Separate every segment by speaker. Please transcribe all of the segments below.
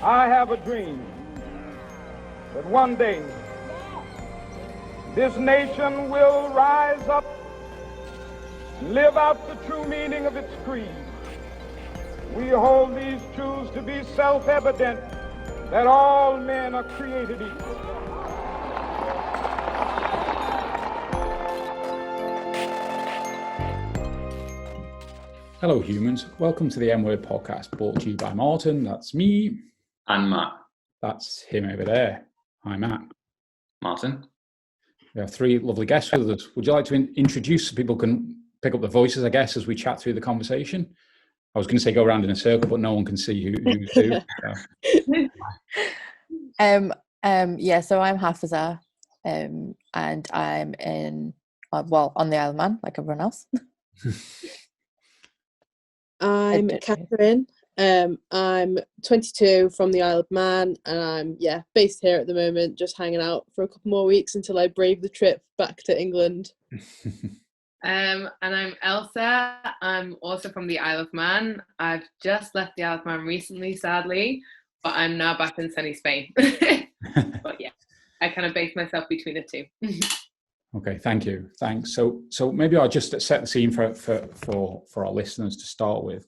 Speaker 1: I have a dream that one day this nation will rise up and live out the true meaning of its creed. We hold these truths to be self-evident, that all men are created equal.
Speaker 2: Hello humans, welcome to the M-Word podcast, brought to you by Martin, that's me.
Speaker 3: And Matt.
Speaker 2: That's him over there. Hi Matt.
Speaker 3: Martin.
Speaker 2: We have three lovely guests with us. Would you like to introduce so people can pick up the voices, I guess, as we chat through the conversation? I was going to say go around in a circle, but no one can see who's who.
Speaker 4: So I'm Haafizah, and I'm on the Isle of Man, like everyone else.
Speaker 5: I'm Catherine. I'm 22 from the Isle of Man, and I'm based here at the moment, just hanging out for a couple more weeks until I brave the trip back to England.
Speaker 6: And I'm Elsa. I'm also from the Isle of Man. I've just left the Isle of Man recently, sadly, but I'm now back in sunny Spain. But yeah, I kind of base myself between the two.
Speaker 2: Okay, thank you. Thanks. So maybe I'll just set the scene for our listeners to start with.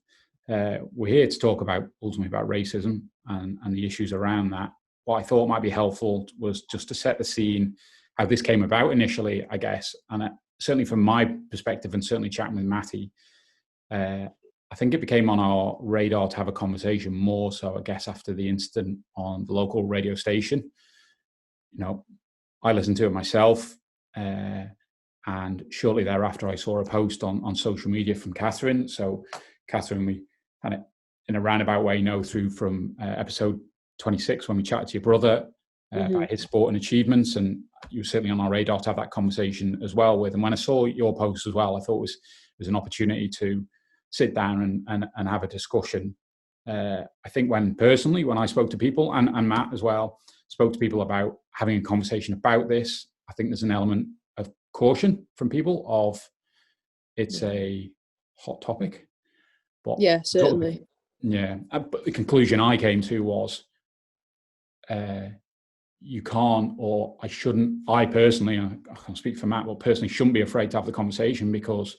Speaker 2: We're here to talk ultimately about racism and the issues around that. What I thought might be helpful was just to set the scene, how this came about initially, I guess. And certainly from my perspective, and certainly chatting with Matty, I think it became on our radar to have a conversation more so, I guess, after the incident on the local radio station. You know, I listened to it myself. And shortly thereafter, I saw a post on social media from Catherine. So, Catherine, we kind of, in a roundabout way, know through from episode 26 when we chatted to your brother about his sport and achievements, and you were certainly on our radar to have that conversation as well with. And when I saw your post as well, I thought it was an opportunity to sit down and have a discussion. I think when I spoke to people, and Matt as well, spoke to people about having a conversation about this, I think there's an element of caution from people of it's a hot topic. But
Speaker 5: yeah, certainly.
Speaker 2: But the conclusion I came to was you can't, or I shouldn't, I personally, I can't speak for Matt, but personally shouldn't be afraid to have the conversation, because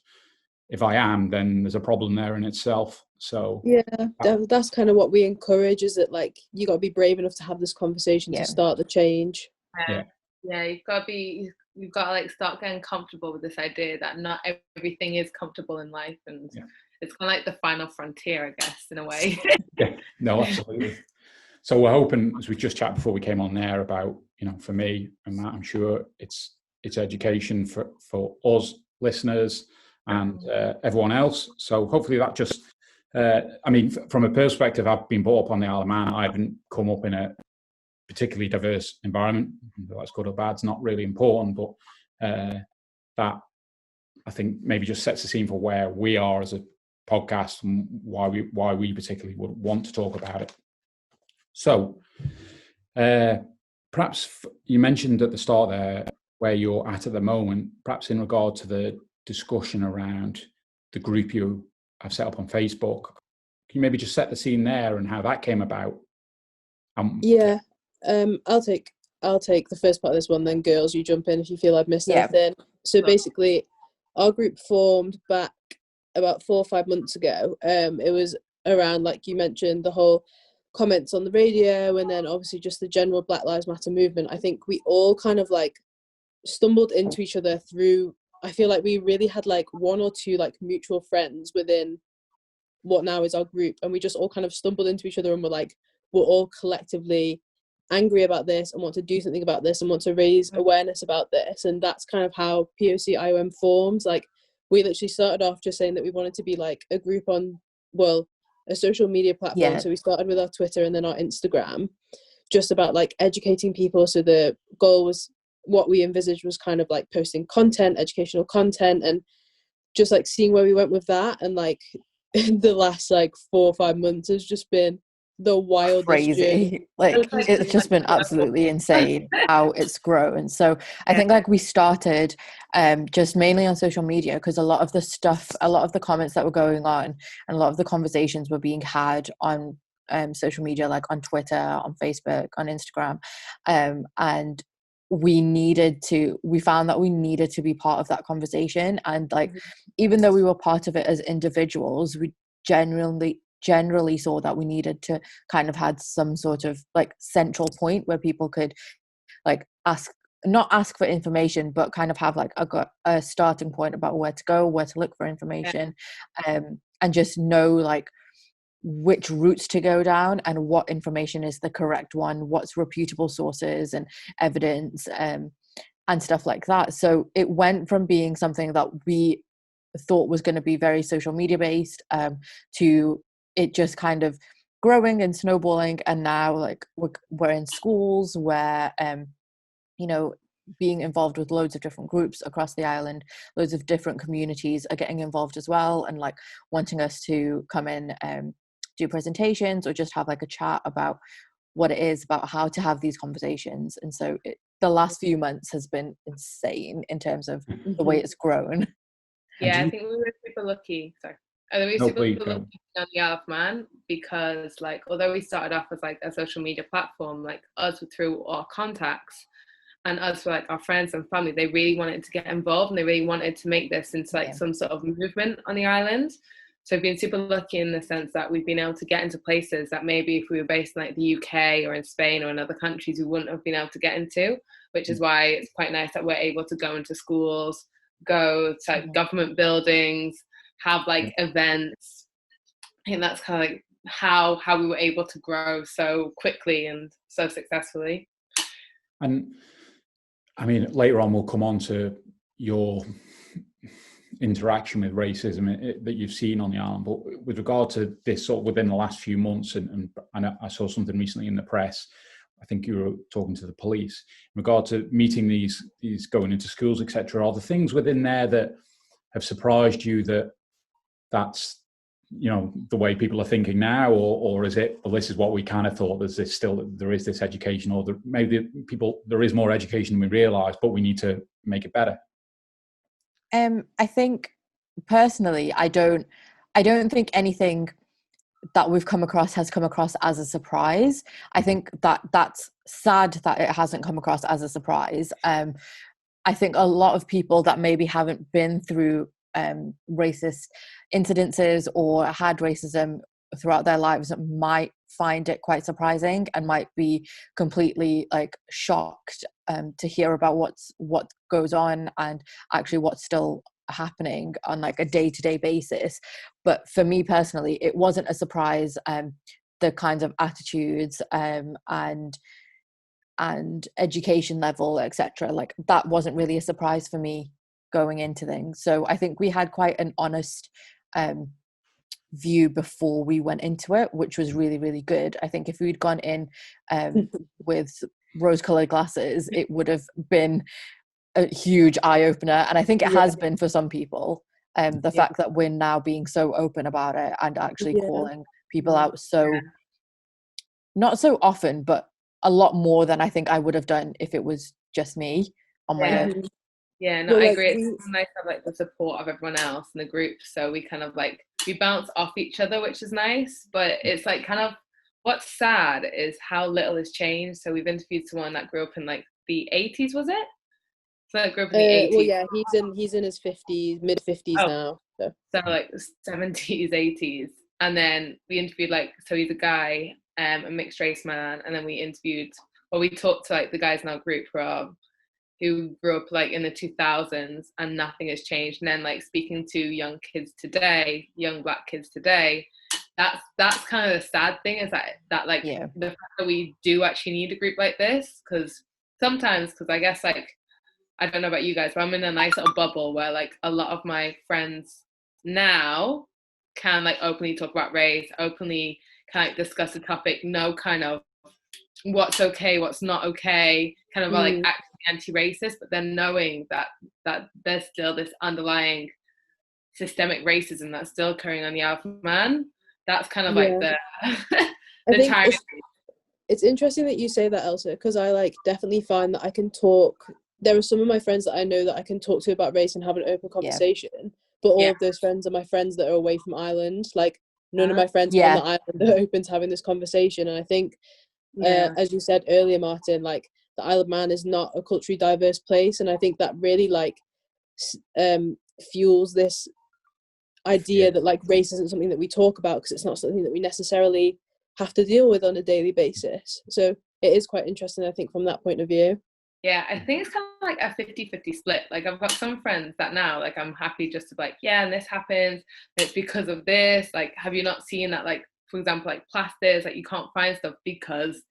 Speaker 2: if I am, then there's a problem there in itself. So
Speaker 5: that's kind of what we encourage, is that like you got to be brave enough to have this conversation to start the change.
Speaker 6: You've got to like start getting comfortable with this idea that not everything is comfortable in life, and it's kind of like the final frontier, I guess, in a way.
Speaker 2: Yeah, no, absolutely. So we're hoping, as we just chatted before we came on there, about, you know, for me and Matt, I'm sure it's education for us listeners and everyone else. So hopefully that just, from a perspective, I've been brought up on the Isle of Man. I haven't come up in a particularly diverse environment. Whether that's good or bad, it's not really important, but that I think maybe just sets the scene for where we are as a podcast and why we particularly would want to talk about it. So perhaps you mentioned at the start there where you're at the moment, perhaps in regard to the discussion around the group you have set up on Facebook. Can you maybe just set the scene there and how that came about?
Speaker 5: I'll take the first part of this one, then girls, you jump in if you feel I've missed anything. So basically, our group formed back about 4 or 5 months ago. It was around, like you mentioned, the whole comments on the radio, and then obviously just the general Black Lives Matter movement. I think we all kind of like stumbled into each other through, I feel like we really had like 1 or 2 like mutual friends within what now is our group, and we just all kind of stumbled into each other and we're all collectively angry about this and want to do something about this and want to raise awareness about this. And that's kind of how POC IOM formed. Like, we literally started off just saying that we wanted to be like a group on, a social media platform. So we started with our Twitter and then our Instagram, just about like educating people. So the goal was, what we envisaged was kind of like posting content, educational content, and just like seeing where we went with that. And like the last like 4 or 5 months has just been the wildest
Speaker 4: crazy. Like, it's just been absolutely insane how it's grown. So I think like we started just mainly on social media, because a lot of the comments that were going on and a lot of the conversations were being had on social media, like on Twitter, on Facebook, on Instagram, and we found that we needed to be part of that conversation. And like, even though we were part of it as individuals, we generally saw that we needed to kind of had some sort of like central point where people could like not ask for information, but kind of have like a starting point about where to go, where to look for information, and just know like which routes to go down and what information is the correct one, what's reputable sources and evidence, and stuff like that. So it went from being something that we thought was going to be very social media based, to it just kind of growing and snowballing. And now like we're in schools where you know, being involved with loads of different groups across the island, loads of different communities are getting involved as well, and like wanting us to come in, do presentations or just have like a chat about what it is, about how to have these conversations. And so the last few months has been insane in terms of the way it's grown.
Speaker 6: Yeah, I think we were super lucky. Sorry. We were super lucky on the Isle of Man, because like, although we started off as like a social media platform, like us through our contacts and us for like our friends and family, they really wanted to get involved and they really wanted to make this into like some sort of movement on the island. So I've been super lucky in the sense that we've been able to get into places that maybe if we were based in like the UK or in Spain or in other countries, we wouldn't have been able to get into, which is why it's quite nice that we're able to go into schools, go to like government buildings, have like events. I think that's kind of like how we were able to grow so quickly and so successfully.
Speaker 2: And I mean, later on, we'll come on to your interaction with racism that you've seen on the island. But with regard to this sort of within the last few months, and I saw something recently in the press, I think you were talking to the police, in regard to meeting these going into schools, etc. Are there things within there that have surprised you that's, you know, the way people are thinking now, or is it, well, this is what we kind of thought, there is this education, or maybe there is more education than we realise, but we need to make it better?
Speaker 4: I think personally, I don't think anything that we've come across has come across as a surprise. I think that's sad that it hasn't come across as a surprise. I think a lot of people that maybe haven't been through racist incidences or had racism throughout their lives might find it quite surprising and might be completely like shocked to hear about what goes on and actually what's still happening on like a day-to-day basis. But for me personally, it wasn't a surprise, the kinds of attitudes and education level, etc. Like that wasn't really a surprise for me going into things. So I think we had quite an honest view before we went into it, which was really, really good. I think if we'd gone in with rose-colored glasses, it would have been a huge eye-opener, and I think it has been for some people. The fact that we're now being so open about it and actually calling people out not so often, but a lot more than I think I would have done if it was just me on my own.
Speaker 6: Yeah, no, I agree. It's nice to have like the support of everyone else in the group, so we kind of like we bounce off each other, which is nice. But it's like kind of what's sad is how little has changed. So we've interviewed someone that grew up in like the 80s, was it? So that grew up in the 80s.
Speaker 5: Well, yeah, he's in his 50s, mid 50s now. So
Speaker 6: like 70s, 80s, and then we interviewed so he's a guy, a mixed race man, and then we talked to like the guys in our group who grew up like in the 2000s and nothing has changed. And then like speaking to young black kids today, that's kind of the sad thing, is that the fact that we do actually need a group like this, because I guess like I don't know about you guys, but I'm in a nice little bubble where like a lot of my friends now can like openly talk about race, openly kind of discuss the topic, know kind of what's okay, what's not okay, kind of like acting anti-racist, but then knowing that there's still this underlying systemic racism that's still occurring on the Isle of Man. That's kind of like the target.
Speaker 5: It's interesting that you say that, Elsa, because I like definitely find that I can talk. There are some of my friends that I know that I can talk to about race and have an open conversation, but all of those friends are my friends that are away from Ireland. Like none of my friends on the island are open to having this conversation. And I think, as you said earlier, Martin, like the Isle of Man is not a culturally diverse place, and I think that really like fuels this idea that like race isn't something that we talk about, because it's not something that we necessarily have to deal with on a daily basis. So it is quite interesting, I think, from that point of view.
Speaker 6: Yeah, I think it's kind of like a 50-50 split. Like I've got some friends that now, like I'm happy just to be like, yeah, and this happens, and it's because of this. Like, have you not seen that, like, for example, like plasters, like you can't find stuff because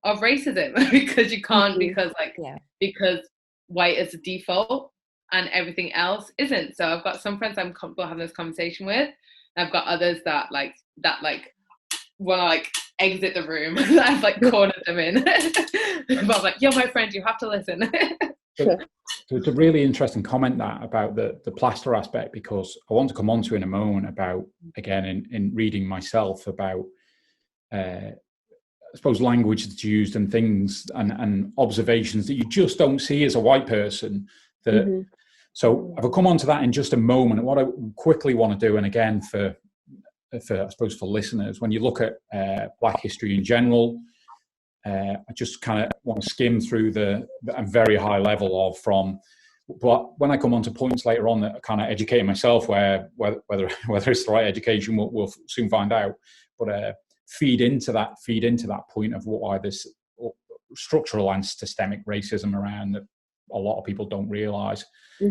Speaker 6: of racism, because you can't, because like, because white is the default and everything else isn't. So I've got some friends I'm comfortable having this conversation with, and I've got others that want to like exit the room. I've like cornered them in. But I'm like, you're my friend, you have to listen.
Speaker 2: So it's a really interesting comment that about the plaster aspect, because I want to come on to in a moment about, again, in reading myself about I suppose language that's used and things and observations that you just don't see as a white person. That so I'll come on to that in just a moment. And what I quickly want to do, and again for I suppose for listeners, when you look at Black history in general, I just kind of want to skim through the very high level of from. But when I come on to points later on that kind of educating myself, whether it's the right education, we'll soon find out. But feed into that point of why this structural and systemic racism around that a lot of people don't realise.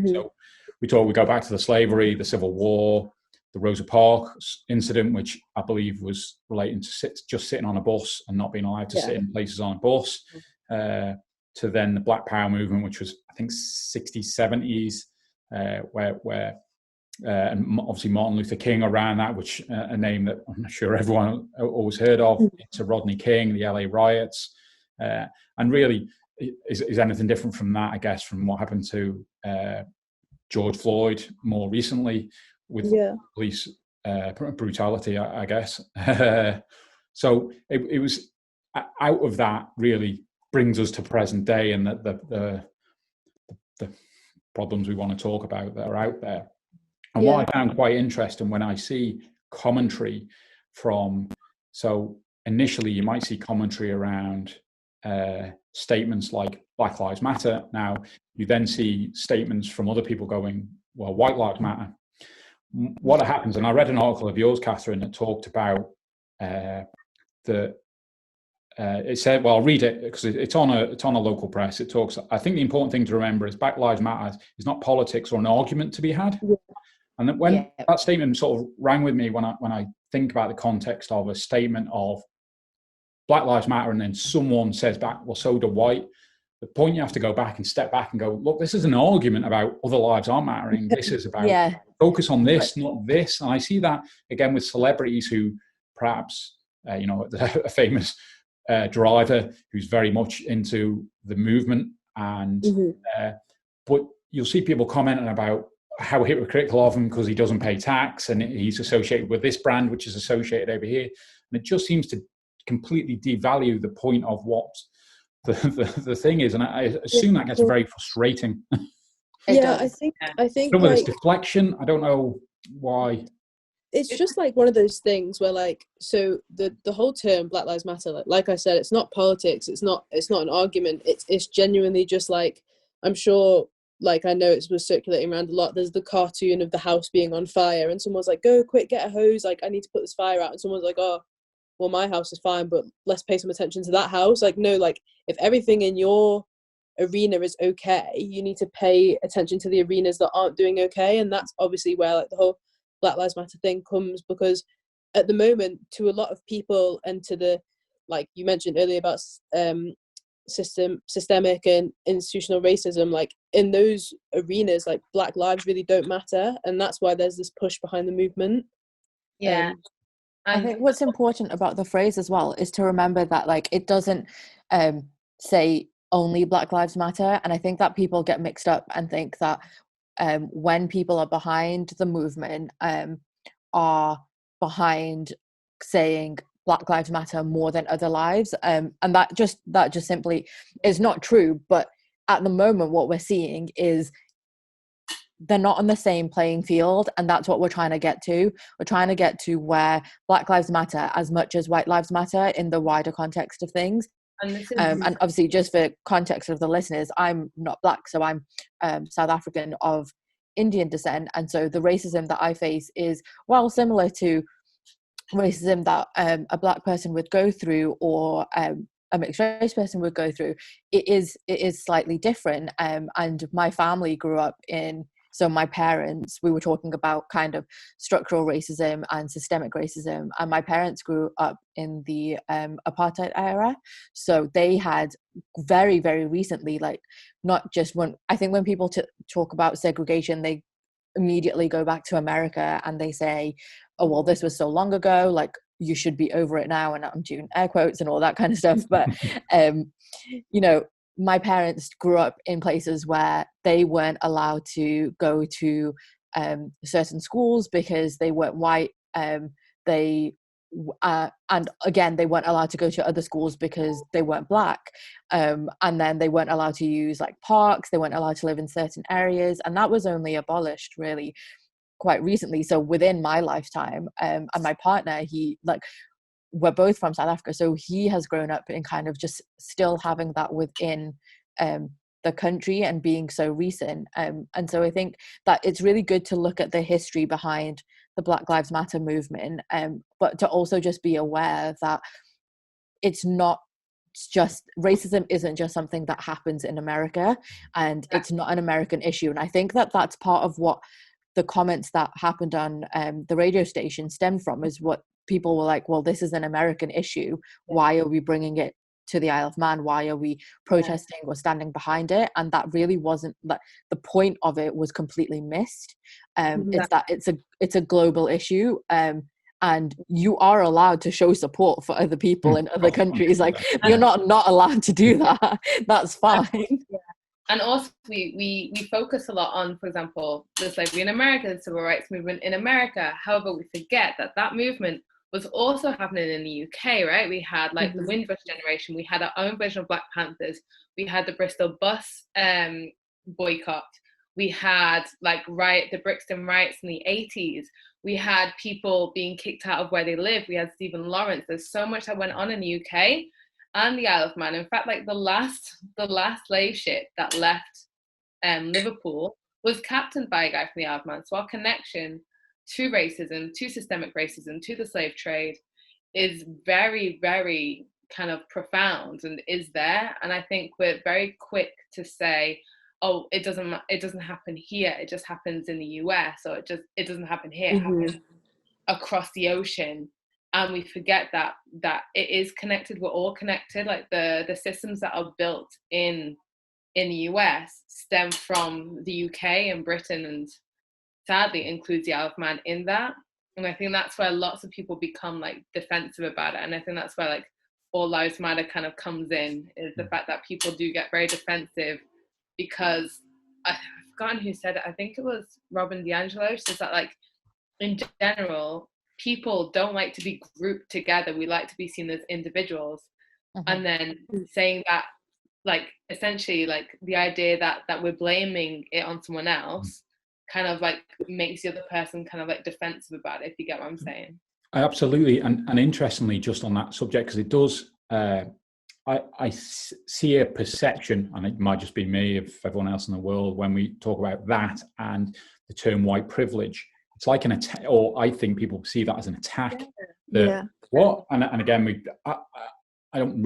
Speaker 2: So we go back to the slavery, the Civil War, the Rosa Parks incident, which I believe was relating to just sitting on a bus and not being allowed to sit in places on a bus, to then the Black Power movement, which was, I think, 60s, 70s, where and obviously Martin Luther King around that, which a name that I'm not sure everyone always heard of, to Rodney King, the LA riots, and really is anything different from that, I guess, from what happened to George Floyd more recently with police brutality, I guess. So it was out of that really brings us to present day, and the problems we want to talk about that are out there. And what I found quite interesting when I see commentary from, so initially you might see commentary around statements like Black Lives Matter. Now you then see statements from other people going, well, White Lives Matter. What happens, and I read an article of yours, Catherine, that talked about it said, well, I'll read it because it's on a local press. It talks, I think the important thing to remember is Black Lives Matter is not politics or an argument to be had. And that when that statement sort of rang with me when I think about the context of a statement of Black Lives Matter, and then someone says back, well, so do white. The point you have to go back and step back and go, look, this is an argument about other lives aren't mattering. This is about focus on this, not this. And I see that again with celebrities who perhaps, a famous driver who's very much into the movement, and but you'll see people commenting about how hypocritical of him because he doesn't pay tax and he's associated with this brand, which is associated over here. And it just seems to completely devalue the point of what the thing is, and I assume that gets very frustrating.
Speaker 5: I think
Speaker 2: some of this deflection, I don't know why.
Speaker 5: It's just like one of those things where, like, so the whole term Black Lives Matter, like I said, it's not politics, it's not an argument, it's genuinely just like, I'm sure, like, I know it was circulating around a lot, there's the cartoon of the house being on fire and someone's like, go quick, get a hose, like I need to put this fire out, and someone's like, oh, well, my house is fine, but let's pay some attention to that house. Like, no, like, if everything in your arena is okay, you need to pay attention to the arenas that aren't doing okay. And that's obviously where, like, the whole Black Lives Matter thing comes, because at the moment, to a lot of people, and to the, like you mentioned earlier about systemic and institutional racism, like in those arenas, like Black lives really don't matter, and that's why there's this push behind the movement.
Speaker 4: I think what's important about the phrase as well is to remember that, like, it doesn't say only Black Lives Matter, and I think that people get mixed up and think that when people are behind the movement, are behind saying Black Lives Matter more than other lives, and that just simply is not true. But at the moment, what we're seeing is they're not on the same playing field, and that's what we're trying to get to. We're trying to get to where Black Lives Matter as much as white lives matter in the wider context of things.
Speaker 6: And this is
Speaker 4: And obviously, just for context of the listeners, I'm not Black, so I'm South African of Indian descent, and so the racism that I face is, well, similar to racism that a Black person would go through, or a mixed race person would go through. It is slightly different, and my family grew up in, so my parents, we were talking about kind of structural racism and systemic racism, and my parents grew up in the apartheid era, so they had very, very recently, like, not just when, I think when people talk about segregation, they immediately go back to America and they say, oh, well, this was so long ago, like, you should be over it now, and I'm doing air quotes and all that kind of stuff. But you know, my parents grew up in places where they weren't allowed to go to certain schools because they weren't white. And again, they weren't allowed to go to other schools because they weren't Black. And then they weren't allowed to use like parks. They weren't allowed to live in certain areas, and that was only abolished really quite recently. So within my lifetime, and my partner, we're both from South Africa, so he has grown up in kind of just still having that within the country and being so recent. And so I think that it's really good to look at the history behind the Black Lives Matter movement, but to also just be aware that it's not just, racism isn't just something that happens in America, and it's not an American issue. And I think that that's part of what the comments that happened on the radio station stemmed from, is what people were like, well, this is an American issue. Why are we bringing it to the Isle of Man? Why are we protesting or standing behind it? And that really wasn't, like, the point of it was completely missed. It's that it's a global issue, and you are allowed to show support for other people in other countries. Like, you're not allowed to do that. That's fine.
Speaker 6: And also we focus a lot on, for example, the slavery in America, the civil rights movement in America. However, we forget that movement was also happening in the UK, right? We had like the Windrush generation, we had our own version of Black Panthers, we had the Bristol bus boycott, we had like the Brixton riots in the 80s, we had people being kicked out of where they live, we had Stephen Lawrence. There's so much that went on in the UK and the Isle of Man. In fact, like the last slave ship that left Liverpool was captained by a guy from the Isle of Man. So our connection to racism, to systemic racism, to the slave trade is very, very kind of profound and is there. And I think we're very quick to say, oh, it doesn't happen here, it just happens in the US, or it doesn't happen here, it happens across the ocean. And we forget that it is connected. We're all connected. Like the systems that are built in the US stem from the UK and Britain, and sadly includes the Isle of Man in that. And I think that's where lots of people become like defensive about it. And I think that's where like All Lives Matter kind of comes in, is the fact that people do get very defensive, because I've forgotten who said it. I think it was Robin DiAngelo. Says that like in general, people don't like to be grouped together. We like to be seen as individuals. And then saying that, like, essentially, like, the idea that we're blaming it on someone else kind of, like, makes the other person kind of, like, defensive about it, if you get what I'm saying.
Speaker 2: Absolutely. And interestingly, just on that subject, because it does, I see a perception, and it might just be me, of everyone else in the world, when we talk about that and the term white privilege. It's like an attack, or I think people see that as an attack. What? And again, I'm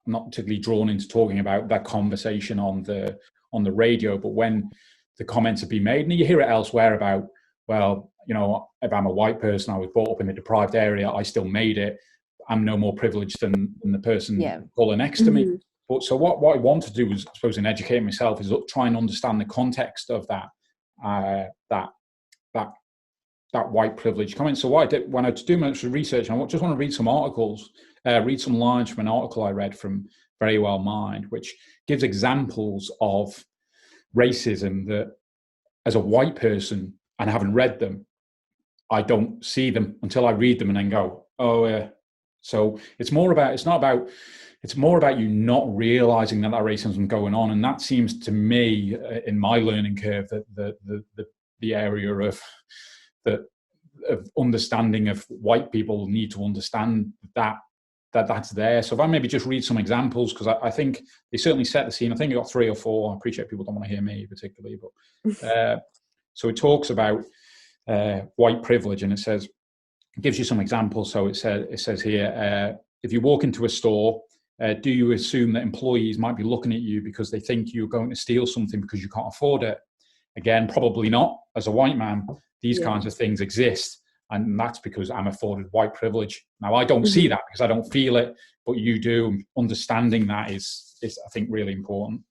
Speaker 2: not particularly drawn into talking about that conversation on the radio, but when the comments have been made, and you hear it elsewhere about, well, you know, if I'm a white person, I was brought up in a deprived area, I still made it, I'm no more privileged than the person color next to me. But so what I want to do is, I suppose, in educating myself, is try and understand the context of that white privilege comment. So what I did when I was doing my research, I just want to read some articles, read some lines from an article I read from Very Well Mind, which gives examples of racism that, as a white person, and haven't read them, I don't see them until I read them and then go, oh, So it's more about you not realizing that racism is going on. And that seems to me, in my learning curve, that the area of understanding of white people need to understand that's there. So if I maybe just read some examples, because I think they certainly set the scene. I think I got 3 or 4. I appreciate people don't want to hear me particularly, but so it talks about white privilege, and it gives you some examples. So it says here, if you walk into a store, do you assume that employees might be looking at you because they think you're going to steal something because you can't afford it? Again, probably not. As a white man, these kinds of things exist. And that's because I'm afforded white privilege. Now, I don't see that because I don't feel it, but you do. Understanding that is I think, really important.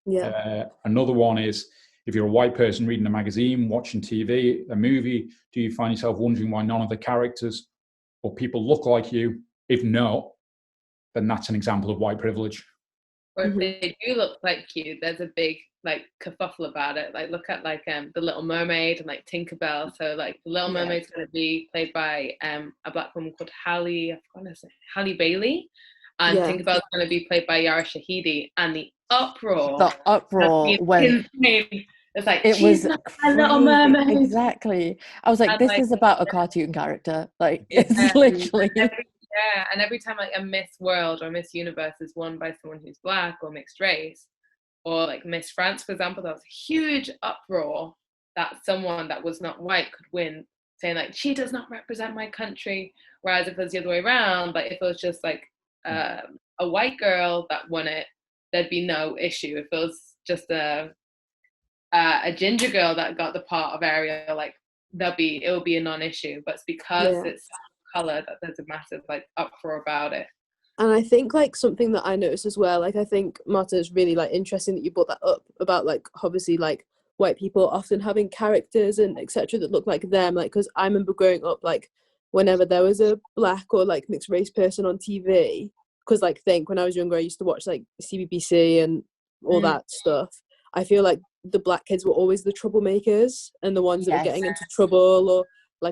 Speaker 5: Yeah.
Speaker 2: Another one is, if you're a white person reading a magazine, watching TV, a movie, do you find yourself wondering why none of the characters or people look like you? If not, then that's an example of white privilege.
Speaker 6: Or if they do look like you, there's a big kerfuffle about it. Like, look at the Little Mermaid and Tinkerbell. So the Little Mermaid's going to be played by a black woman called Halle Bailey, and Tinkerbell's going to be played by Yara Shahidi. And the uproar
Speaker 4: when
Speaker 6: insane. It's
Speaker 4: it was
Speaker 6: not a Little Mermaid.
Speaker 4: Exactly. I was like, this is about a cartoon character. It's literally.
Speaker 6: And every time a Miss World or Miss Universe is won by someone who's black or mixed race, or Miss France, for example, there was a huge uproar that someone that was not white could win, saying she does not represent my country. Whereas if it was the other way around, if it was just a white girl that won it, there'd be no issue. If it was just a ginger girl that got the part of Ariel, it will be a non-issue. But it's because it's color that there's a massive uproar about it.
Speaker 5: And I think something that I noticed as well, I think, Marta, is really interesting that you brought that up about obviously white people often having characters and etc. that look like them. Because I remember growing up, whenever there was a black or mixed race person on TV, because when I was younger I used to watch CBBC and all that stuff. I feel the black kids were always the troublemakers and the ones that were getting into trouble, or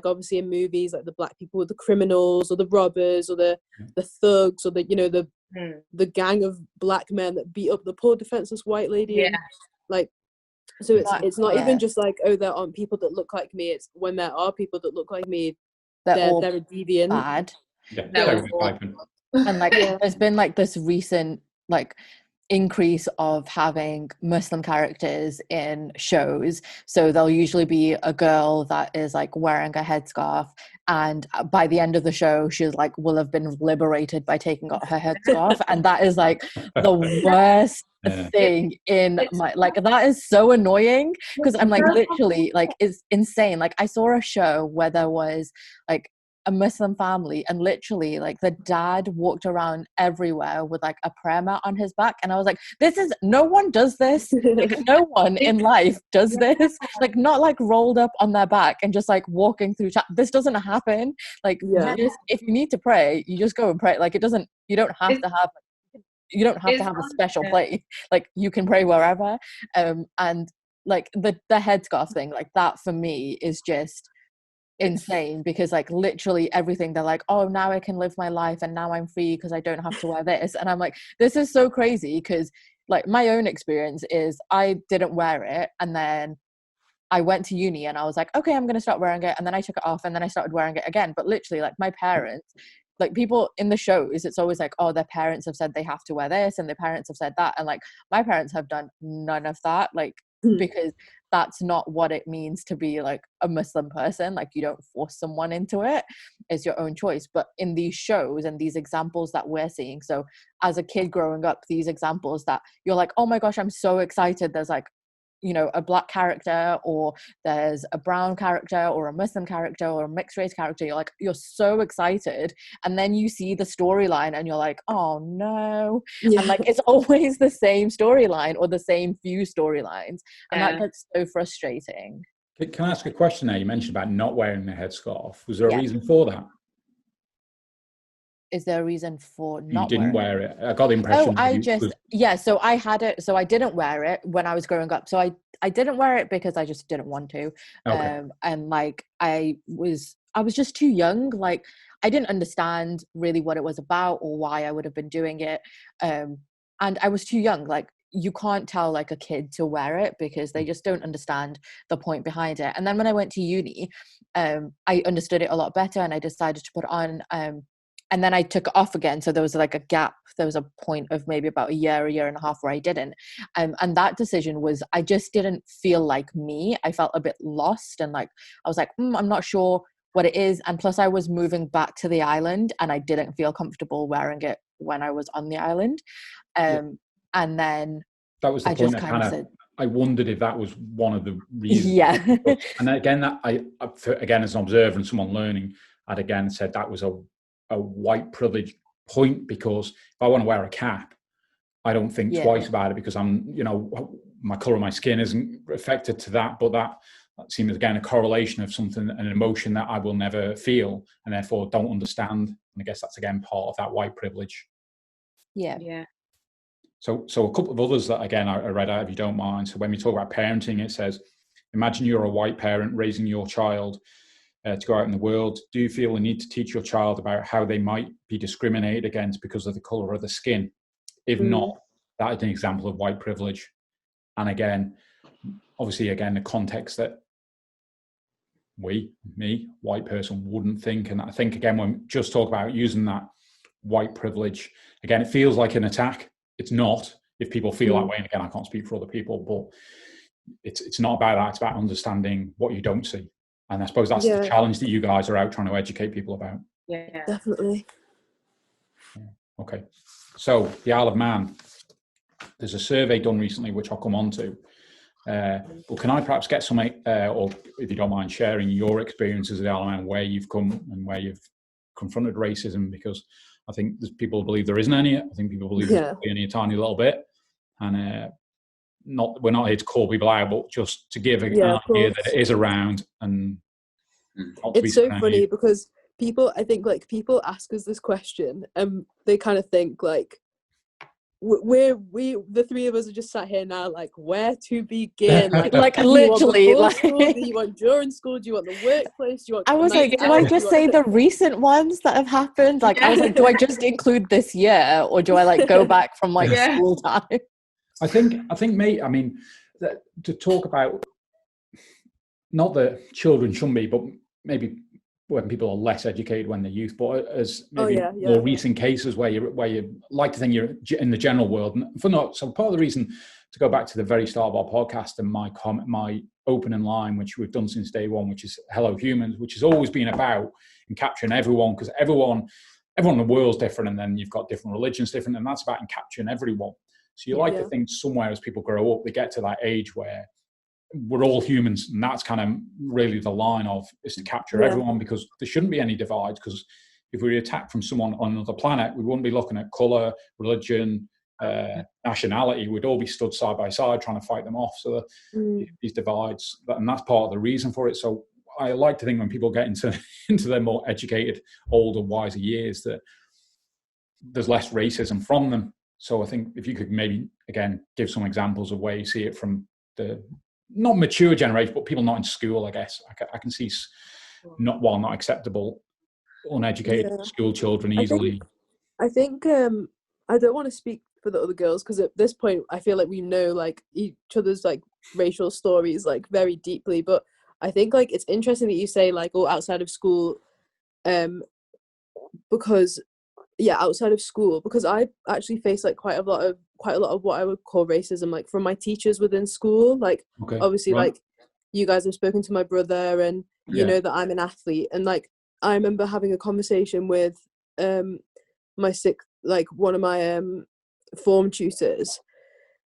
Speaker 5: obviously in movies the black people were the criminals or the robbers or the thugs or the gang of black men that beat up the poor defenseless white lady. And, so it's not even just oh, there aren't people that look like me. It's when there are people that look like me, they're a deviant.
Speaker 4: Bad.
Speaker 2: And
Speaker 4: there's been this recent increase of having Muslim characters in shows. So there'll usually be a girl that is wearing a headscarf, and by the end of the show she's will have been liberated by taking off her headscarf. And that is the worst thing in my that is so annoying, because I'm literally it's insane. I saw a show where there was a Muslim family, and literally the dad walked around everywhere with a prayer mat on his back, and I was no one does this. No one in life does this. Not rolled up on their back and just walking through this doesn't happen. If you need to pray, you just go and pray. You don't have to have a special place. You can pray wherever. And the headscarf thing, that for me is just insane, because literally everything they're oh, now I can live my life and now I'm free because I don't have to wear this. And I'm this is so crazy, because my own experience is I didn't wear it, and then I went to uni and I was okay, I'm going to start wearing it, and then I took it off and then I started wearing it again. But literally my parents, people in the shows, it's always oh, their parents have said they have to wear this and their parents have said that, and my parents have done none of that, because that's not what it means to be a Muslim person. You don't force someone into it. It's your own choice. But in these shows and these examples that we're seeing, so as a kid growing up, these examples that you're oh my gosh, I'm so excited, there's a black character, or there's a brown character, or a Muslim character, or a mixed race character, you're so excited, and then you see the storyline and you're oh no. And it's always the same storyline or the same few storylines, and that gets so frustrating.
Speaker 2: Can I ask a question there? You mentioned about not wearing the headscarf. Was there a reason for that?
Speaker 4: Is there a reason for not
Speaker 2: you didn't wear it? I got the impression.
Speaker 4: So I had it, so I didn't wear it when I was growing up. So I didn't wear it because I just didn't want to.
Speaker 2: Okay.
Speaker 4: And I was was just too young. Like, I didn't understand really what it was about or why I would have been doing it. And I was too young. Like, you can't tell like a kid to wear it because they just don't understand the point behind it. And then when I went to uni, I understood it a lot better, and I decided to put it on. And then I took it off again. So there was like a gap. There was a point of maybe about a year and a half where I didn't. And that decision was, I just didn't feel like me. I felt a bit lost, and like, I was like, I'm not sure what it is. And plus I was moving back to the island, and I didn't feel comfortable wearing it when I was on the island. And then
Speaker 2: that was the
Speaker 4: I
Speaker 2: point.
Speaker 4: just kind of said,
Speaker 2: I wondered if that was one of the reasons.
Speaker 4: Yeah.
Speaker 2: And then again, that again, as an observer and someone learning, I'd again said that was a white privilege point, because if I want to wear a cap, I don't think twice about it, because I'm, my color of my skin isn't affected to that, but that seems again a correlation of something, an emotion that I will never feel, and therefore don't understand. And I guess that's again part of that white privilege.
Speaker 4: Yeah.
Speaker 2: So a couple of others that again I read out, if you don't mind. So when we talk about parenting, it says, imagine you're a white parent raising your child to go out in the world. Do you feel the need to teach your child about how they might be discriminated against because of the color of the skin? If not, that is an example of white privilege. And again, obviously, again, the context that me, white person, wouldn't think. And I think, again, when we just talk about using that white privilege, again, it feels like an attack. It's not, if people feel that way. And again, I can't speak for other people, but it's not about that. It's about understanding what you don't see. And I suppose that's the challenge that you guys are out trying to educate people about.
Speaker 6: Yeah,
Speaker 5: definitely.
Speaker 2: Okay. So the Isle of Man, there's a survey done recently, which I'll come on to. But can I perhaps get some, or if you don't mind sharing your experiences of the Isle of Man, where you've come and where you've confronted racism? Because I think there's people believe there isn't any. I think people believe there's only a tiny little bit. And we're not here to call people out, but just to give an idea that it is around. And
Speaker 5: it's so funny because people ask us this question, and they kind of think like, we the three of us are just sat here now like, where to begin?
Speaker 4: Like literally, like,
Speaker 5: school? Do you want during school? Do you want the workplace? Do you want?
Speaker 4: I was like, do I just say the recent ones that have happened? Like, I was like, do I just include this year, or do I like go back from like school time?
Speaker 2: I think, mate. I mean, to talk about, not that children shouldn't be, but maybe when people are less educated when they're youth, but as maybe more recent cases where you like to think you're in the general world. And so part of the reason, to go back to the very start of our podcast and my opening line, which we've done since day one, which is "Hello Humans," which has always been about capturing everyone, because everyone in the world's different, and then you've got different religions different, and that's about capturing everyone. So you like to think somewhere as people grow up, they get to that age where we're all humans, and that's kind of really the line of, is to capture everyone, because there shouldn't be any divides. Because if we were attacked from someone on another planet, we wouldn't be looking at color, religion, nationality. We'd all be stood side by side trying to fight them off. So these divides, and that's part of the reason for it. So I like to think when people get into their more educated, older, wiser years, that there's less racism from them. So I think if you could maybe again give some examples of where you see it from the not mature generation, but people not in school, I guess. I can see not acceptable, uneducated school children easily.
Speaker 5: I think I don't want to speak for the other girls, because at this point I feel like we know like each other's like racial stories like very deeply. But I think like it's interesting that you say like, outside of school, because outside of school, because I actually face like quite a lot of what I would call racism, like from my teachers within school. Like obviously like you guys have spoken to my brother, and you know that I'm an athlete, and like I remember having a conversation with one of my form tutors,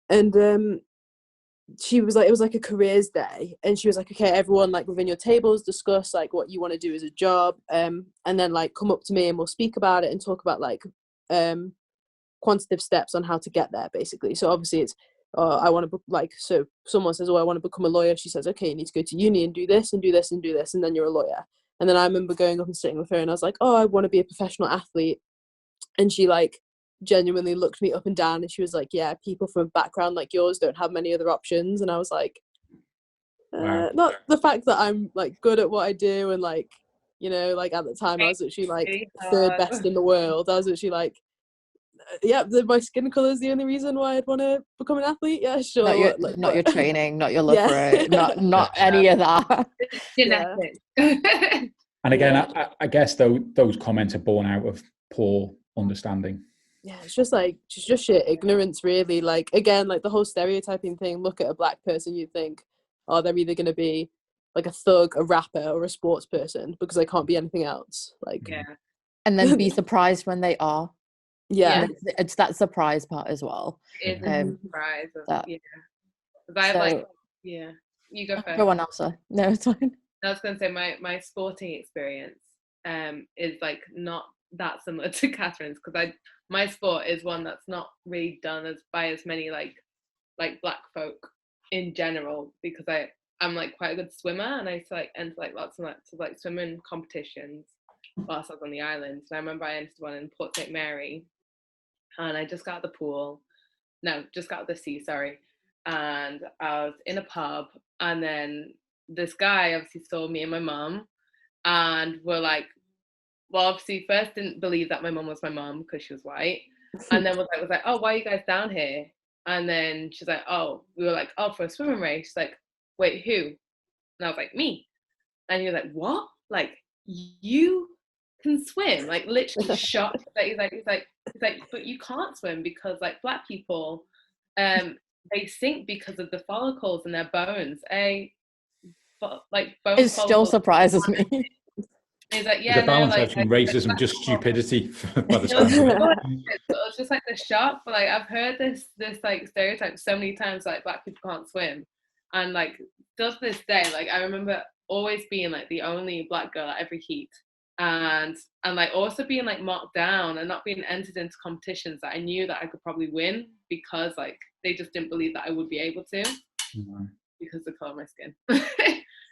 Speaker 5: and she was like, it was like a careers day, and she was like, okay, everyone like within your tables discuss like what you want to do as a job, and then like come up to me and we'll speak about it and talk about like quantitative steps on how to get there, basically. So obviously it's I want to so someone says, I want to become a lawyer. She says, okay, you need to go to uni and do this and do this and do this, and then you're a lawyer. And then I remember going up and sitting with her, and I was like, I want to be a professional athlete. And she like genuinely looked me up and down, and she was like, yeah, people from a background like yours don't have many other options. And I was like, not the fact that I'm like good at what I do and like You know, like at the time I was literally like
Speaker 6: Really
Speaker 5: third
Speaker 6: hard.
Speaker 5: best in the world. I was literally like, my skin color is the only reason why I'd want to become an athlete. Yeah, sure.
Speaker 4: Not your
Speaker 5: like,
Speaker 4: not your training, not your love
Speaker 5: Yeah.
Speaker 4: for it, not any of that.
Speaker 6: Genetics.
Speaker 2: And again,
Speaker 5: Yeah.
Speaker 2: I guess those comments are born out of poor understanding.
Speaker 5: Yeah, it's just sheer ignorance, really. Like, again, like the whole stereotyping thing. Look at a black person, you think, oh, they're either going to be like a thug, a rapper, or a sports person because they can't be anything else. Like,
Speaker 6: Yeah.
Speaker 4: And then be surprised when they are.
Speaker 5: yeah,
Speaker 4: And it's that surprise part as well.
Speaker 6: It is a surprise.
Speaker 4: That-
Speaker 6: Yeah. 'Cause I have
Speaker 4: So-
Speaker 6: like, yeah. You go first.
Speaker 4: Go on, Elsa. No, it's fine.
Speaker 6: I was going to say my sporting experience is like not that similar to Catherine's, because my sport is one that's not really done by as many like black folk in general, because I'm like quite a good swimmer, and I used to like enter like lots of like swimming competitions whilst I was on the island. So I remember I entered one in Port St. Mary, and I just got out of the pool. No, just got out of the sea, sorry. And I was in a pub, and then this guy obviously saw me and my mum, and were like, well, obviously first didn't believe that my mum was my mum because she was white, and then was like, oh, why are you guys down here? And then she's like, oh, we were like, oh, for a swimming race. She's like, wait, who? And I was like, me. And he was like, what? Like, you can swim? Like, literally shocked. He's like, but you can't swim because like black people, they sink because of the follicles in their bones. Like bone
Speaker 4: It still
Speaker 6: follicles.
Speaker 4: surprises me.
Speaker 6: He's like, yeah,
Speaker 2: The balance
Speaker 6: like,
Speaker 2: between racism, just stupidity. By the
Speaker 6: it
Speaker 2: sounds of it.
Speaker 6: was just like the shock. But like I've heard this like stereotype so many times, like black people can't swim, and like still to this day, like I remember always being like the only black girl at every heat, and like also being like marked down and not being entered into competitions that I knew that I could probably win, because like they just didn't believe that I would be able to, because of the color of my skin,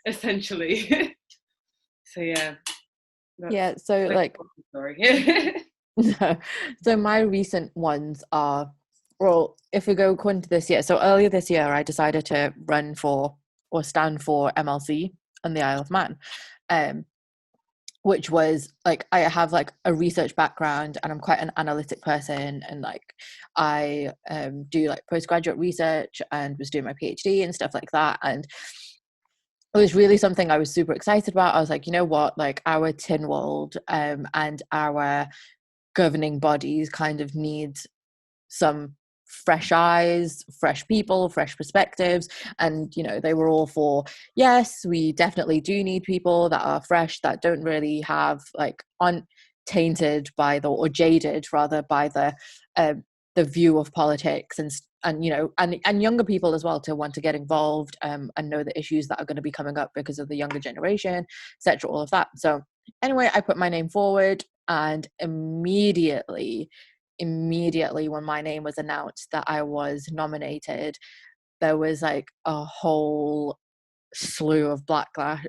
Speaker 6: essentially. So yeah.
Speaker 4: Yeah, so like
Speaker 6: Sorry.
Speaker 4: no. So my recent ones are, well, if we go according to this year, so earlier this year I decided to run for or stand for MLC on the Isle of Man, which was like, I have like a research background and I'm quite an analytic person, and like I do like postgraduate research and was doing my PhD and stuff like that, and it was really something I was super excited about. I was like, you know what, like our tin world and our governing bodies kind of need some fresh eyes, fresh people, fresh perspectives. And, you know, they were all for, yes, we definitely do need people that are fresh, that don't really have like untainted by or jaded rather by the view of politics, and you know, and younger people as well, to want to get involved and know the issues that are going to be coming up because of the younger generation, etc., all of that. So anyway, I put my name forward, and immediately when my name was announced that I was nominated, there was like a whole slew of backlash,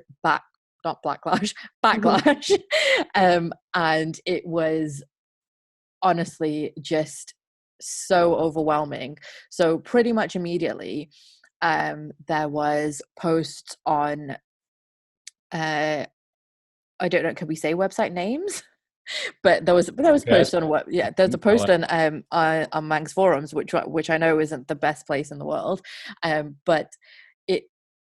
Speaker 4: and it was honestly just so overwhelming. So pretty much immediately there was posts on I don't know, can we say website names? But there was posts on what there's a post on Manx forums, which I know isn't the best place in the world, but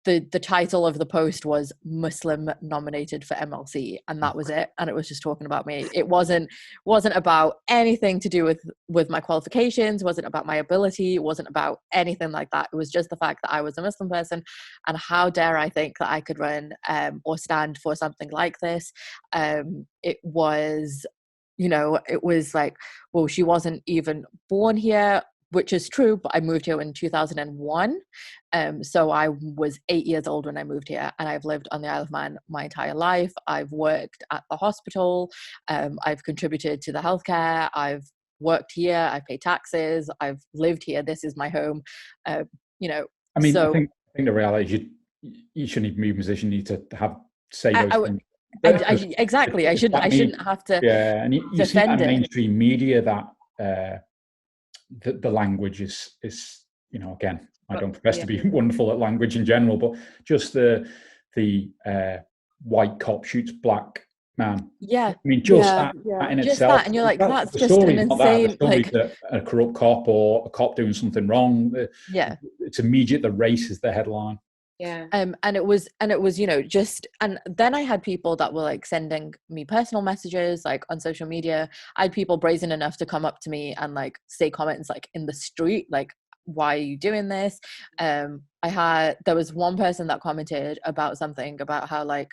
Speaker 4: the title of the post was Muslim nominated for MLC, and that was it. And it was just talking about me. It wasn't about anything to do with my qualifications, wasn't about my ability, it wasn't about anything like that. It was just the fact that I was a Muslim person, and how dare I think that I could run or stand for something like this. It was, you know, it was like, well, she wasn't even born here, which is true, but I moved here in 2001. So I was 8 years old when I moved here, and I've lived on the Isle of Man my entire life. I've worked at the hospital. I've contributed to the healthcare. I've worked here. I pay taxes. I've lived here. This is my home. You know,
Speaker 2: I mean,
Speaker 4: so,
Speaker 2: I think the reality is you shouldn't even be in a position, you need to say those things.
Speaker 4: Exactly. I shouldn't have to.
Speaker 2: Yeah, and you see that in mainstream media that the language is, you know, again, I don't profess to be wonderful at language in general, but just the white cop shoots black man.
Speaker 4: Yeah.
Speaker 2: I mean, just
Speaker 5: Yeah,
Speaker 2: that in
Speaker 4: Just
Speaker 2: itself.
Speaker 4: that, and you're like, that's
Speaker 2: the
Speaker 4: just an
Speaker 2: story's not that. The
Speaker 4: insane,
Speaker 2: story's
Speaker 4: like,
Speaker 2: that a corrupt cop or a cop doing something wrong.
Speaker 4: yeah.
Speaker 2: It's immediate. The race is the headline.
Speaker 6: Yeah.
Speaker 4: And it was, you know, just, and then I had people that were like sending me personal messages, like on social media. I had people brazen enough to come up to me and like say comments like in the street, like, why are you doing this? There was one person that commented about something about how like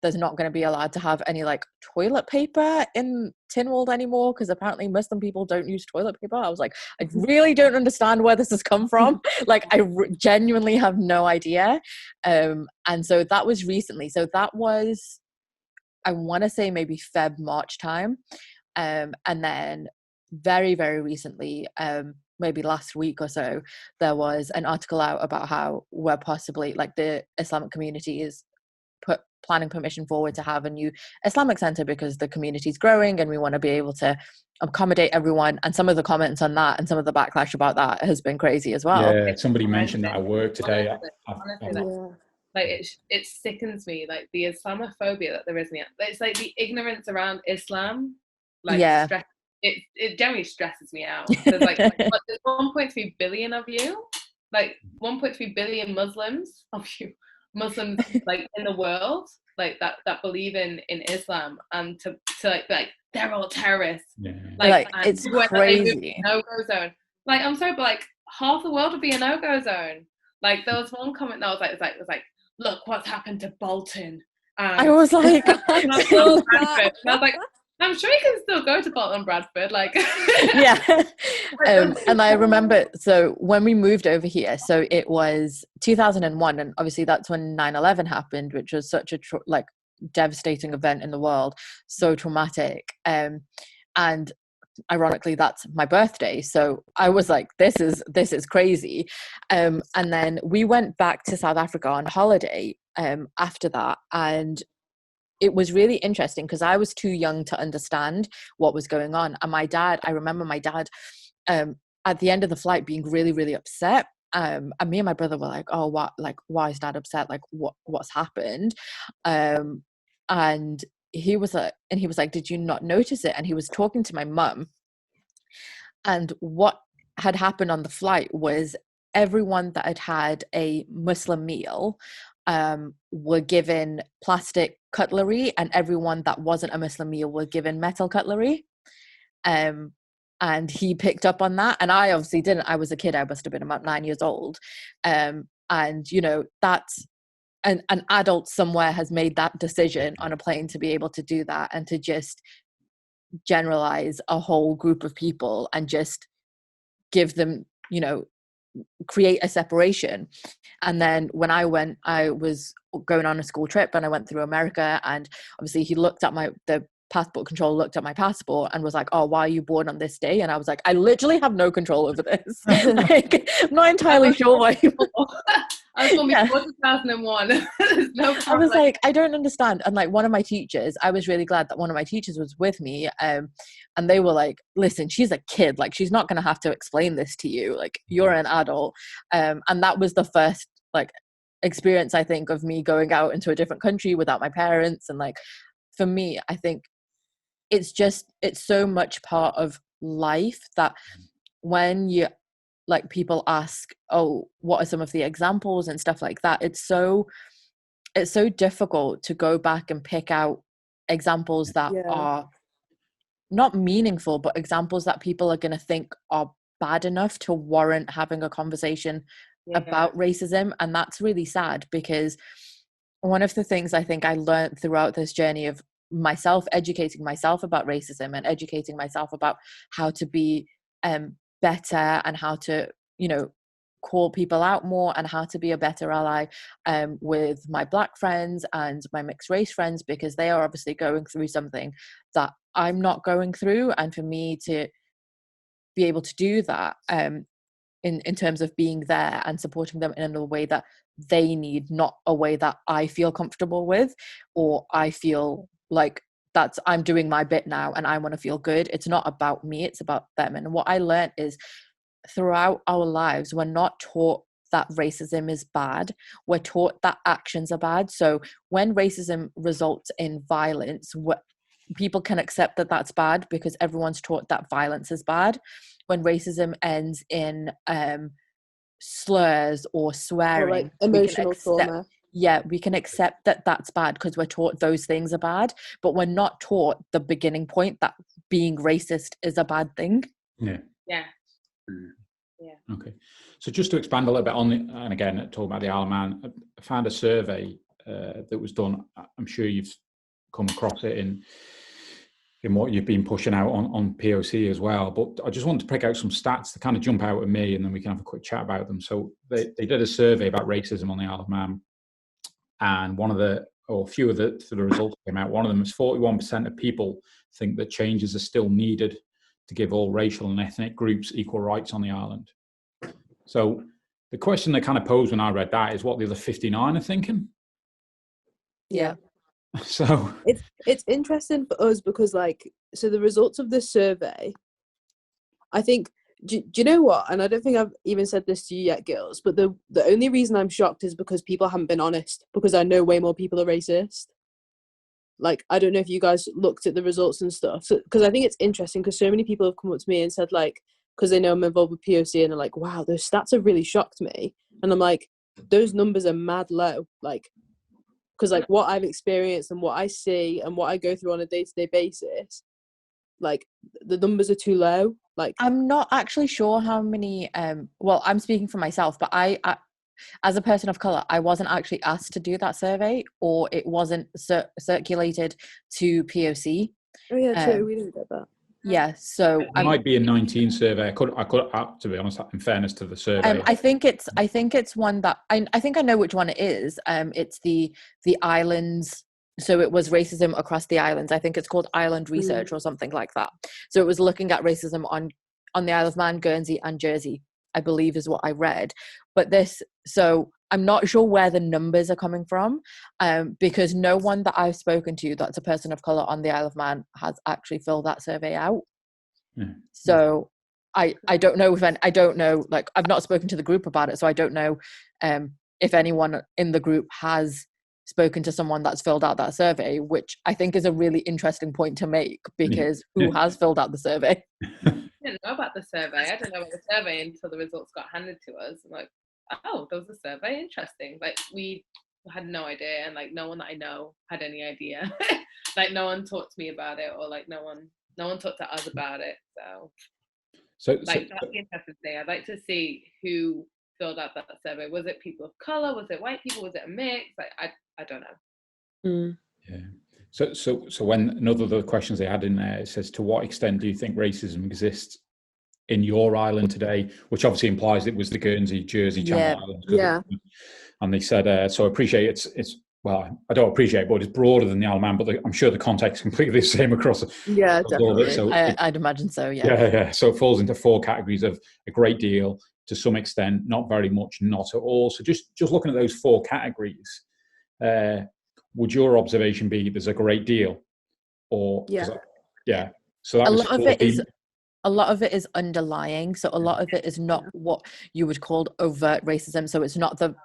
Speaker 4: there's not going to be allowed to have any like toilet paper in Tynwald anymore because apparently Muslim people don't use toilet paper. I was like, I really don't understand where this has come from. Like, I genuinely have no idea. And so that was recently. So that was, I want to say maybe March time. And then very, very recently, maybe last week or so, there was an article out about how we're possibly, like, the Islamic community is planning permission forward to have a new Islamic center because the community is growing and we want to be able to accommodate everyone. And some of the comments on that and some of the backlash about that has been crazy as well.
Speaker 2: Yeah, somebody mentioned that at work today.
Speaker 6: Like it sickens me, like the Islamophobia that there is in it. It's like the ignorance around Islam, like it generally stresses me out. There's like there's 1.3 billion of you, like 1.3 billion Muslims like in the world, like that believe in Islam, and to like they're all terrorists.
Speaker 2: Yeah.
Speaker 4: Like it's crazy.
Speaker 6: No-go zone. Like, I'm sorry, but like half the world would be a no-go zone. Like, there was one comment that was like, look what's happened to Bolton.
Speaker 4: I was like,
Speaker 6: and I was like, I'm sure you can still go to Bolton and Bradford, like.
Speaker 4: Yeah. And I remember, so when we moved over here, so it was 2001, and obviously that's when 9/11 happened, which was such a like devastating event in the world, so traumatic. And ironically, that's my birthday, so I was like, this is crazy. And then we went back to South Africa on holiday after that, and it was really interesting because I was too young to understand what was going on. And I remember my dad at the end of the flight being really, really upset. And me and my brother were like, oh, what, like, why is dad upset? Like, what's happened? And he was like, did you not notice it? And he was talking to my mum. And what had happened on the flight was everyone that had had a Muslim meal were given plastic cutlery, and everyone that wasn't a Muslim meal were given metal cutlery. And he picked up on that, and I obviously didn't. I was a kid. I must have been about 9 years old. And you know, that's an adult somewhere has made that decision on a plane to be able to do that, and to just generalize a whole group of people and just give them, you know, create a separation. And then when I was going on a school trip and I went through America, and obviously he looked at the passport control looked at my passport and was like, oh, why are you born on this day? And I was like, I literally have no control over this. Like, I'm not entirely sure why.
Speaker 6: I was born before 2001. No,
Speaker 4: I was like, I don't understand. And like one of my teachers, I was really glad that one of my teachers was with me. And they were like, listen, she's a kid. Like, she's not going to have to explain this to you. Like, you're an adult. And that was the first like experience, I think, of me going out into a different country without my parents. And like, for me, I think it's so much part of life that when you like people ask, oh, what are some of the examples and stuff like that, it's so difficult to go back and pick out examples that are not meaningful, but examples that people are going to think are bad enough to warrant having a conversation about racism. And that's really sad, because one of the things I think I learned throughout this journey of myself educating myself about racism and educating myself about how to be better and how to, you know, call people out more and how to be a better ally with my Black friends and my mixed race friends, because they are obviously going through something that I'm not going through. And for me to be able to do that in terms of being there and supporting them in a way that they need, not a way that I feel comfortable with, or I feel like that's, I'm doing my bit now and I want to feel good. It's not about me, it's about them. And what I learned is throughout our lives, we're not taught that racism is bad. We're taught that actions are bad. So when racism results in violence, people can accept that that's bad because everyone's taught that violence is bad. When racism ends in slurs or swearing,
Speaker 5: or like emotional trauma.
Speaker 4: Yeah, we can accept that that's bad because we're taught those things are bad, but we're not taught the beginning point that being racist is a bad thing.
Speaker 2: Yeah.
Speaker 6: Yeah.
Speaker 2: Yeah. Okay. So just to expand a little bit on it, and again, talk about the Isle of Man, I found a survey that was done. I'm sure you've come across it in what you've been pushing out on POC as well. But I just want to pick out some stats to kind of jump out at me, and then we can have a quick chat about them. So they did a survey about racism on the Isle of Man, and a few of the results came out. One of them is 41% of people think that changes are still needed to give all racial and ethnic groups equal rights on the island. So the question that kind of posed when I read that is what the other 59 are thinking.
Speaker 4: Yeah.
Speaker 2: So
Speaker 5: it's interesting for us because so the results of this survey, I think, do you know what? And I don't think I've even said this to you yet, girls, but the only reason I'm shocked is because people haven't been honest, because I know way more people are racist. Like, I don't know if you guys looked at the results and stuff, because I think it's interesting because so many people have come up to me and said, like, because they know I'm involved with POC, and they're like, wow, those stats have really shocked me. And I'm like, those numbers are mad low. Like, because like what I've experienced and what I see and what I go through on a day-to-day basis, like the numbers are too low. Like,
Speaker 4: I'm not actually sure how many well, I'm speaking for myself, but I as a person of color, I wasn't actually asked to do that survey, or it wasn't circulated to POC.
Speaker 5: oh yeah, true, we didn't get that.
Speaker 4: Yeah, so
Speaker 2: it might be a 19 survey. I could, to be honest, in fairness to the survey.
Speaker 4: I think it's one that I think I know which one it is. It's the islands. So it was racism across the islands. I think it's called Island Research or something like that. So it was looking at racism on the Isle of Man, Guernsey, and Jersey, I believe is what I read. But so I'm not sure where the numbers are coming from, because no one that I've spoken to that's a person of color on the Isle of Man has actually filled that survey out.
Speaker 2: Yeah.
Speaker 4: So I don't know I don't know, like, I've not spoken to the group about it, so I don't know if anyone in the group has spoken to someone that's filled out that survey, which I think is a really interesting point to make, because who has filled out the survey?
Speaker 6: I didn't know about the survey. I didn't know about the survey until the results got handed to us. I'm like, oh, there was a survey, interesting. Like, we had no idea, and like no one that I know had any idea. Like, no one talked to me about it, or like no one talked to us about it. So like, that's the interesting thing. I'd like to see who filled out that survey. Was it people of color? Was it white people? Was it a mix? Like, I don't know.
Speaker 2: Yeah. So when another of the questions they had in there, it says, to what extent do you think racism exists in your island today? Which obviously implies it was the Guernsey, Jersey, Channel Islands.
Speaker 5: Yeah.
Speaker 2: And they said, so I appreciate it's well, I don't appreciate it, but it's broader than the Isle of Man, but I'm sure the context is completely the same across all of it. So
Speaker 4: I'd imagine so,
Speaker 2: yeah. So it falls into 4 categories of a great deal, to some extent, not very much, not at all. So just looking at those 4 categories, would your observation be there's a great deal? Or yeah. So that
Speaker 4: a lot of it is underlying. So a lot of it is not what you would call overt racism. So it's not the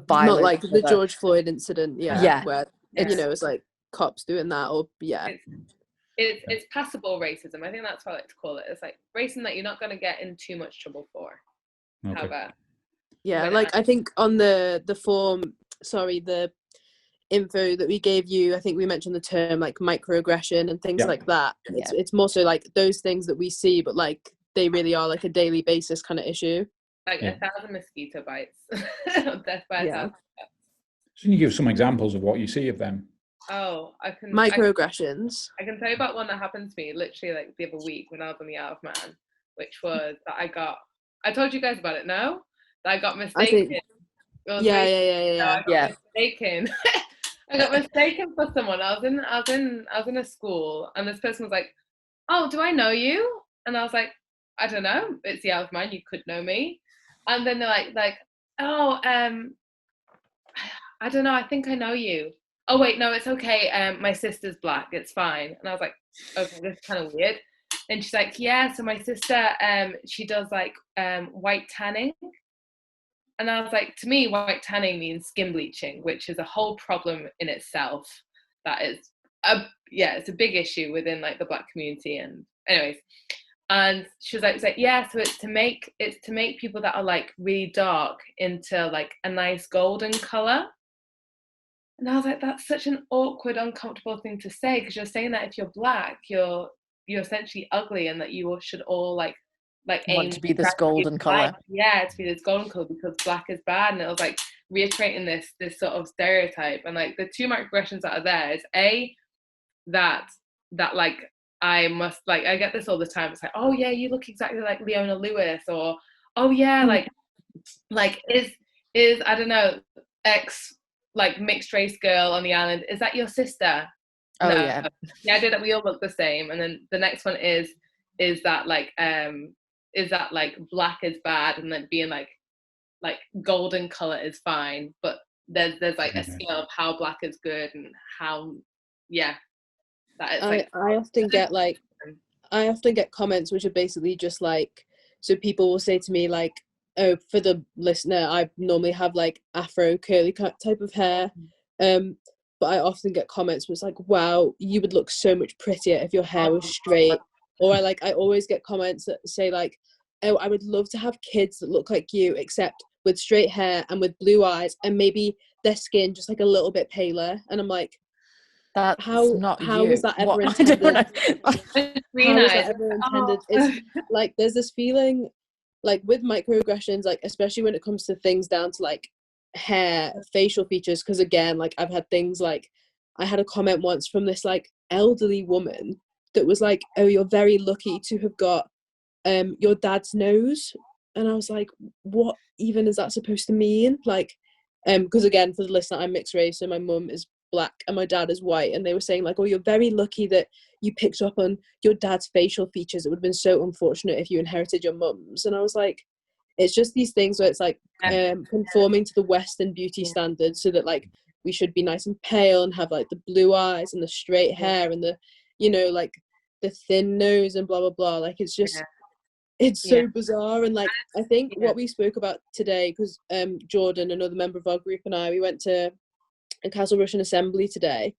Speaker 4: violence,
Speaker 5: not like the George Floyd incident, where it's like cops doing that, or
Speaker 6: it's passable racism. I think that's what I like to call it. It's like racism that you're not going to get in too much trouble for.
Speaker 2: Okay.
Speaker 6: However,
Speaker 5: I think on the form, the info that we gave you, I think we mentioned the term like microaggression and things like that. It's more so like those things that we see, but like they really are like a daily basis kind of issue.
Speaker 6: Like 1,000 mosquito bites, death by 1,000 bites.
Speaker 2: So can you give some examples of what you see of them?
Speaker 6: Oh, I can.
Speaker 5: Microaggressions.
Speaker 6: I can tell you about one that happened to me literally like the other week when I was on the Isle of Man, which was that I told you guys about it, no? That I got mistaken.
Speaker 5: I
Speaker 6: got mistaken. I got mistaken for someone. I was in a school, and this person was like, "Oh, do I know you?" And I was like, "I don't know. It's the Isle of Man. You could know me." And then they're like, "Oh, I don't know. I think I know you." Oh wait, no, it's okay. My sister's black. It's fine. And I was like, "Okay, this is kind of weird." And she's like, "Yeah. So my sister, she does like white tanning." and I was like, to me, white tanning means skin bleaching, which is a whole problem in itself. That is, it's a big issue within like the Black community. And anyways, and she was like, yeah, so it's to make people that are like really dark into like a nice golden color. And I was like, that's such an awkward, uncomfortable thing to say, because you're saying that if you're Black, you're essentially ugly, and that you should all like aim
Speaker 4: Want to be this golden color.
Speaker 6: Yeah, to be this golden color because Black is bad. And it was like reiterating this sort of stereotype. And like the two microaggressions that are there is that like I must, like, I get this all the time. It's like, oh yeah, you look exactly like Leona Lewis, or oh yeah, like is I don't know, X like mixed race girl on the island, is that your sister?
Speaker 4: Oh
Speaker 6: No.
Speaker 4: yeah.
Speaker 6: The idea that we all look the same. And then the next one is that like Black is bad, and then being like golden color is fine, but there's like a scale of how Black is good and how that is like.
Speaker 5: I often get comments which are basically just like, so people will say to me like, oh, for the listener, I normally have like afro curly type of hair, but I often get comments where it's like, wow, you would look so much prettier if your hair was straight. Or I always get comments that say like, oh, I would love to have kids that look like you, except with straight hair and with blue eyes, and maybe their skin just like a little bit paler. And I'm like,
Speaker 4: that's
Speaker 5: how was that ever intended?
Speaker 4: How
Speaker 5: was that ever intended? It's like, there's this feeling like with microaggressions, like especially when it comes to things down to like hair, facial features, because again, like I've had things like, I had a comment once from this like elderly woman that was like, oh, you're very lucky to have got your dad's nose. And I was like, what even is that supposed to mean? Like, because again, for the listener, I'm mixed race, so my mum is Black and my dad is white, and they were saying like, oh, you're very lucky that you picked up on your dad's facial features. It would have been so unfortunate if you inherited your mum's. And I was like, it's just these things where it's like conforming to the Western beauty standards, so that like we should be nice and pale and have like the blue eyes and the straight hair and the, you know, like the thin nose and blah blah blah. Like it's just it's so bizarre. And like I think what we spoke about today, because Jordan, another member of our group, and I, we went to a Castle Russian assembly today,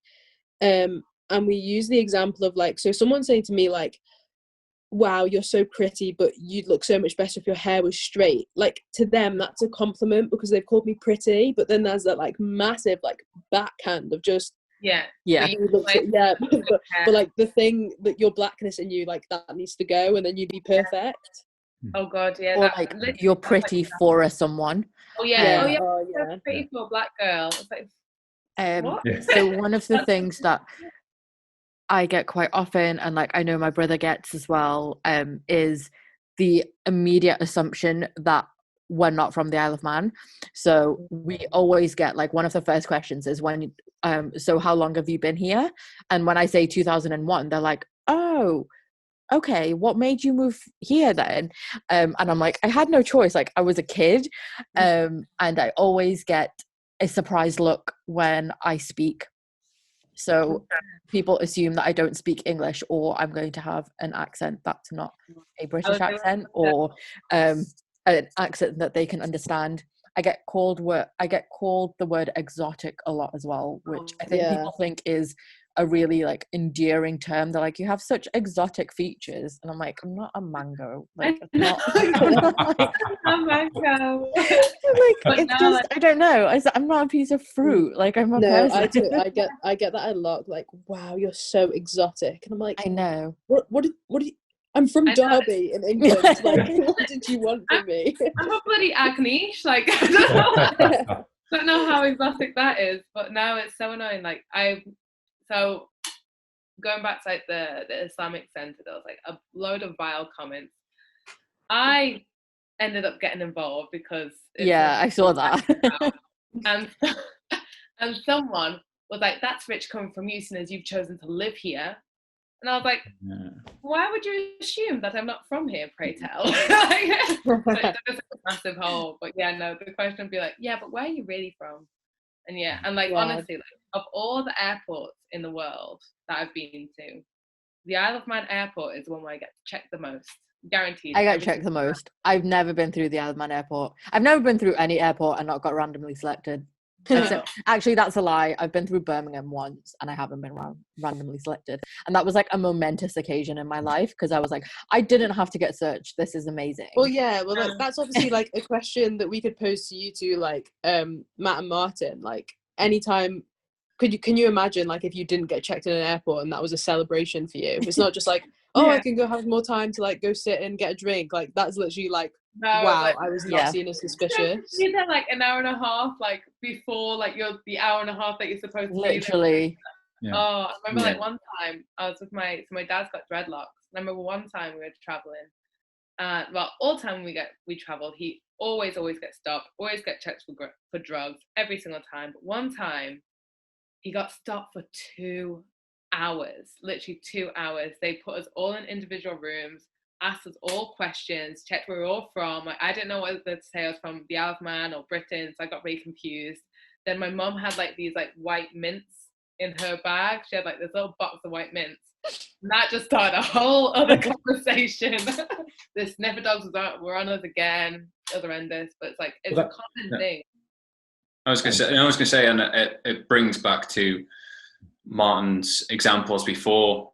Speaker 5: and we use the example of like, so someone saying to me like, wow, you're so pretty, but you'd look so much better if your hair was straight. Like to them that's a compliment because they've called me pretty, but then there's that like massive like backhand of just but like the thing that your Blackness in you, like that needs to go, and then you'd be perfect.
Speaker 6: Oh god, yeah.
Speaker 4: Or like you're pretty for someone.
Speaker 6: That's pretty for a Black girl. It's like, what?
Speaker 4: So one of the things that I get quite often, and like I know my brother gets as well, is the immediate assumption that we're not from the Isle of Man. So we always get like, one of the first questions is when so how long have you been here? And when I say 2001, they're like, oh, okay, what made you move here then? And I'm like, I had no choice, like I was a kid. And I always get a surprised look when I speak. So people assume that I don't speak English, or I'm going to have an accent that's not a British accent, or an accent that they can understand. I get called the word exotic a lot as well, which I think people think is a really like endearing term. They're like, you have such exotic features, and I'm like, I'm not a mango. Like, I'm not
Speaker 6: a mango.
Speaker 4: Like, it's just, I don't know. I'm not a piece of fruit. Like, I'm a person.
Speaker 5: I get that a lot. Like, wow, you're so exotic, and I'm like,
Speaker 4: I know.
Speaker 5: What do you? I'm from Derby in England. Like, what did you want from me?
Speaker 6: I'm a bloody Agnish. Like, I don't know how exotic that is, but now it's so annoying. Like, so going back to like the Islamic Center, there was like a load of vile comments. I ended up getting involved because
Speaker 4: I saw that.
Speaker 6: and someone was like, "That's rich coming from you, since you've chosen to live here." And I was like, why would you assume that I'm not from here, pray tell? Like, so it's a massive hole. But yeah, no, the question would be like, yeah, but where are you really from? And and like, honestly, like, of all the airports in the world that I've been to, the Isle of Man airport is the one where I get to check the most. Guaranteed.
Speaker 4: I get
Speaker 6: Every
Speaker 4: checked the
Speaker 6: single time.
Speaker 4: most. I've never been through the Isle of Man airport. I've never been through any airport and not got randomly selected. Except, actually, that's a lie. I've been through Birmingham once and I haven't been randomly selected. And that was like a momentous occasion in my life because I was like, I didn't have to get searched. This is amazing.
Speaker 5: Well, yeah, well, that's obviously like a question that we could pose to you two, like Matt and Martin. Like, anytime, can you imagine like if you didn't get checked in an airport and that was a celebration for you? It's not just like, oh, I can go have more time to like go sit and get a drink. Like, that's literally like, wow,
Speaker 6: like,
Speaker 5: I was not seen as suspicious.
Speaker 6: You did like an hour and a half, like before, like the hour and a half that you're supposed to
Speaker 4: literally.
Speaker 6: Oh, I remember like one time I was with my dad's got dreadlocks. I remember one time we were traveling. Well, all time we travel, he always gets stopped, always get checked for drugs every single time. But one time, he got stopped for 2 hours, literally 2 hours. They put us all in individual rooms, asked us all questions, checked where we were all from. Like, I didn't know whether to say I was from the Isle of Man or Britain, so I got really confused. Then my mum had like these like white mints in her bag. She had like this little box of white mints. And that just started a whole other conversation. The sniffer dogs were on us again. It was horrendous, but it's like it's a common thing.
Speaker 3: I was going to say, and it brings back to Martin's examples before.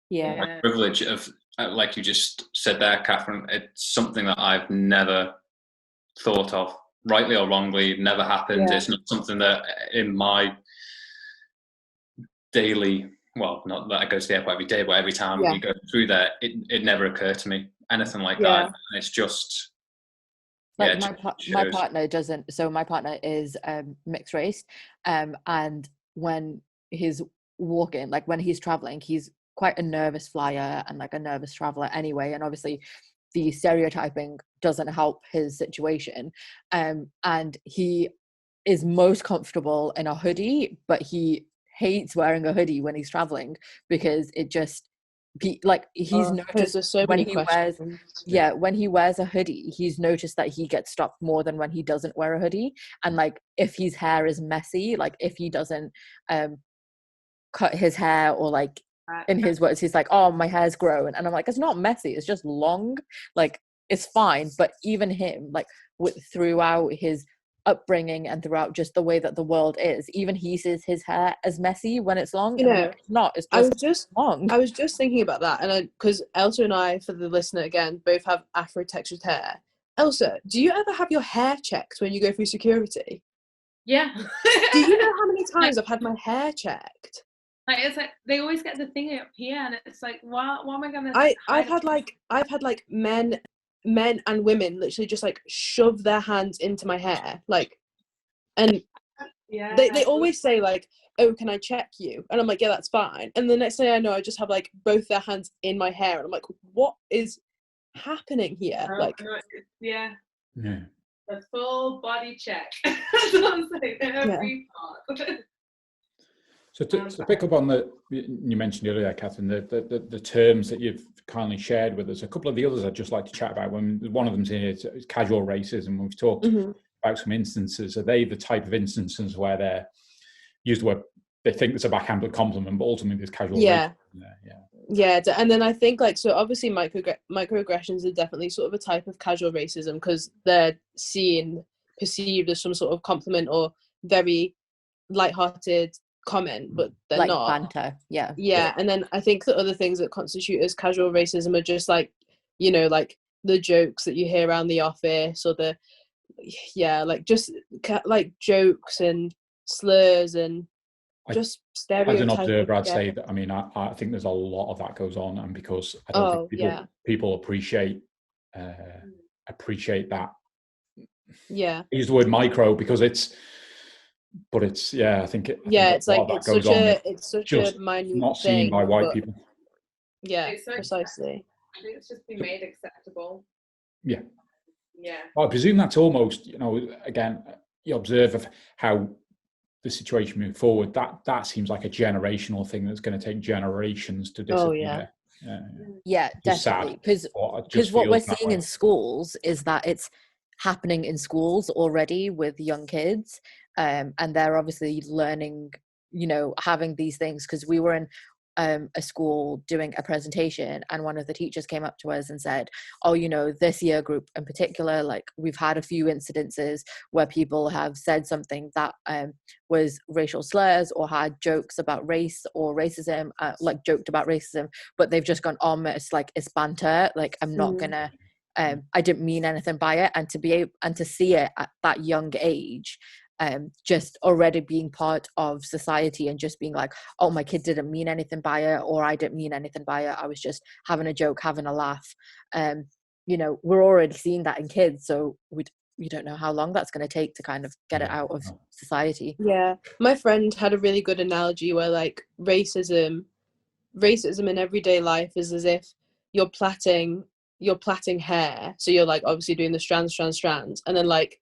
Speaker 4: Yeah.
Speaker 3: Privilege of, like you just said there, Catherine. It's something that I've never thought of, rightly or wrongly, never happened. It's not something that in my daily, well, not that I go to the airport every day, but every time you go through there, it never occurred to me, anything like that. And it's just,
Speaker 4: like my partner doesn't. So my partner is mixed race, and when he's walking, like when he's traveling, he's quite a nervous flyer and like a nervous traveler anyway. And obviously, the stereotyping doesn't help his situation. And he is most comfortable in a hoodie, but he hates wearing a hoodie when he's traveling because it just he's noticed when he wears when he wears a hoodie, he's noticed that he gets stopped more than when he doesn't wear a hoodie. And like if his hair is messy, like if he doesn't cut his hair, or like in his words he's like, oh, my hair's grown, and I'm like, it's not messy, it's just long, like it's fine. But even him, like throughout his upbringing and throughout just the way that the world is, even he sees his hair as messy when it's long. Like, it's not, it's just long.
Speaker 5: I was just thinking about that, and because Elsa and I, for the listener again, both have afro textured hair. Elsa, do you ever have your hair checked when you go through security?
Speaker 6: Yeah.
Speaker 5: Do you know how many times I've had my hair checked?
Speaker 6: Like, it's like they always get the thing up here, and it's like, why am I gonna?
Speaker 5: I've had like men and women literally just like shove their hands into my hair, like, and they always say like, oh, can I check you? And I'm like, yeah, that's fine. And the next thing I know, I just have like both their hands in my hair, and I'm like, what is happening here?
Speaker 6: The full body check. That's what I'm saying. Every part.
Speaker 2: So to pick up on you mentioned earlier, Catherine, the terms that you've kindly shared with us, a couple of the others I'd just like to chat about. One of them's here is casual racism. We've talked about some instances. Are they the type of instances where they're used the word, they think it's a backhanded compliment, but ultimately there's casual racism there?
Speaker 5: Yeah, and then I think like, so obviously microaggressions are definitely sort of a type of casual racism because they're perceived as some sort of compliment or very lighthearted comment, but they're
Speaker 4: like
Speaker 5: not.
Speaker 4: Banter.
Speaker 5: And then I think the other things that constitute as casual racism are just like, you know, like the jokes that you hear around the office, or like just like jokes and slurs and just stereotypes.
Speaker 2: As an observer, I'd say that, I mean, I think there's a lot of that goes on, and because I don't think people appreciate that. I use the word micro because it's I think
Speaker 5: it's like it's such a minute
Speaker 2: not
Speaker 5: thing,
Speaker 2: seen by white people.
Speaker 5: Precisely.
Speaker 6: I think it's just been made acceptable.
Speaker 2: Well, I presume that's almost, you know, again, you observe of how the situation moved forward, that seems like a generational thing that's going to take generations to disappear.
Speaker 4: Definitely, because what we're seeing in schools is that it's happening in schools already with young kids, and they're obviously learning, you know, having these things. Because we were in a school doing a presentation, and one of the teachers came up to us and said, oh, you know, this year group in particular, like we've had a few incidences where people have said something that was racial slurs or had jokes about race or racism, like joked about racism, but they've just gone, oh, it's like, it's banter, like I'm not gonna I didn't mean anything by it. And to be able and to see it at that young age, just already being part of society and just being like, oh, my kid didn't mean anything by it, or I didn't mean anything by it, I was just having a joke, having a laugh. You know, we're already seeing that in kids, so we don't know how long that's going to take to kind of get it out of society.
Speaker 5: Yeah, my friend had a really good analogy where like racism in everyday life is as if you're plaiting hair. So you're like obviously doing the strands, and then like,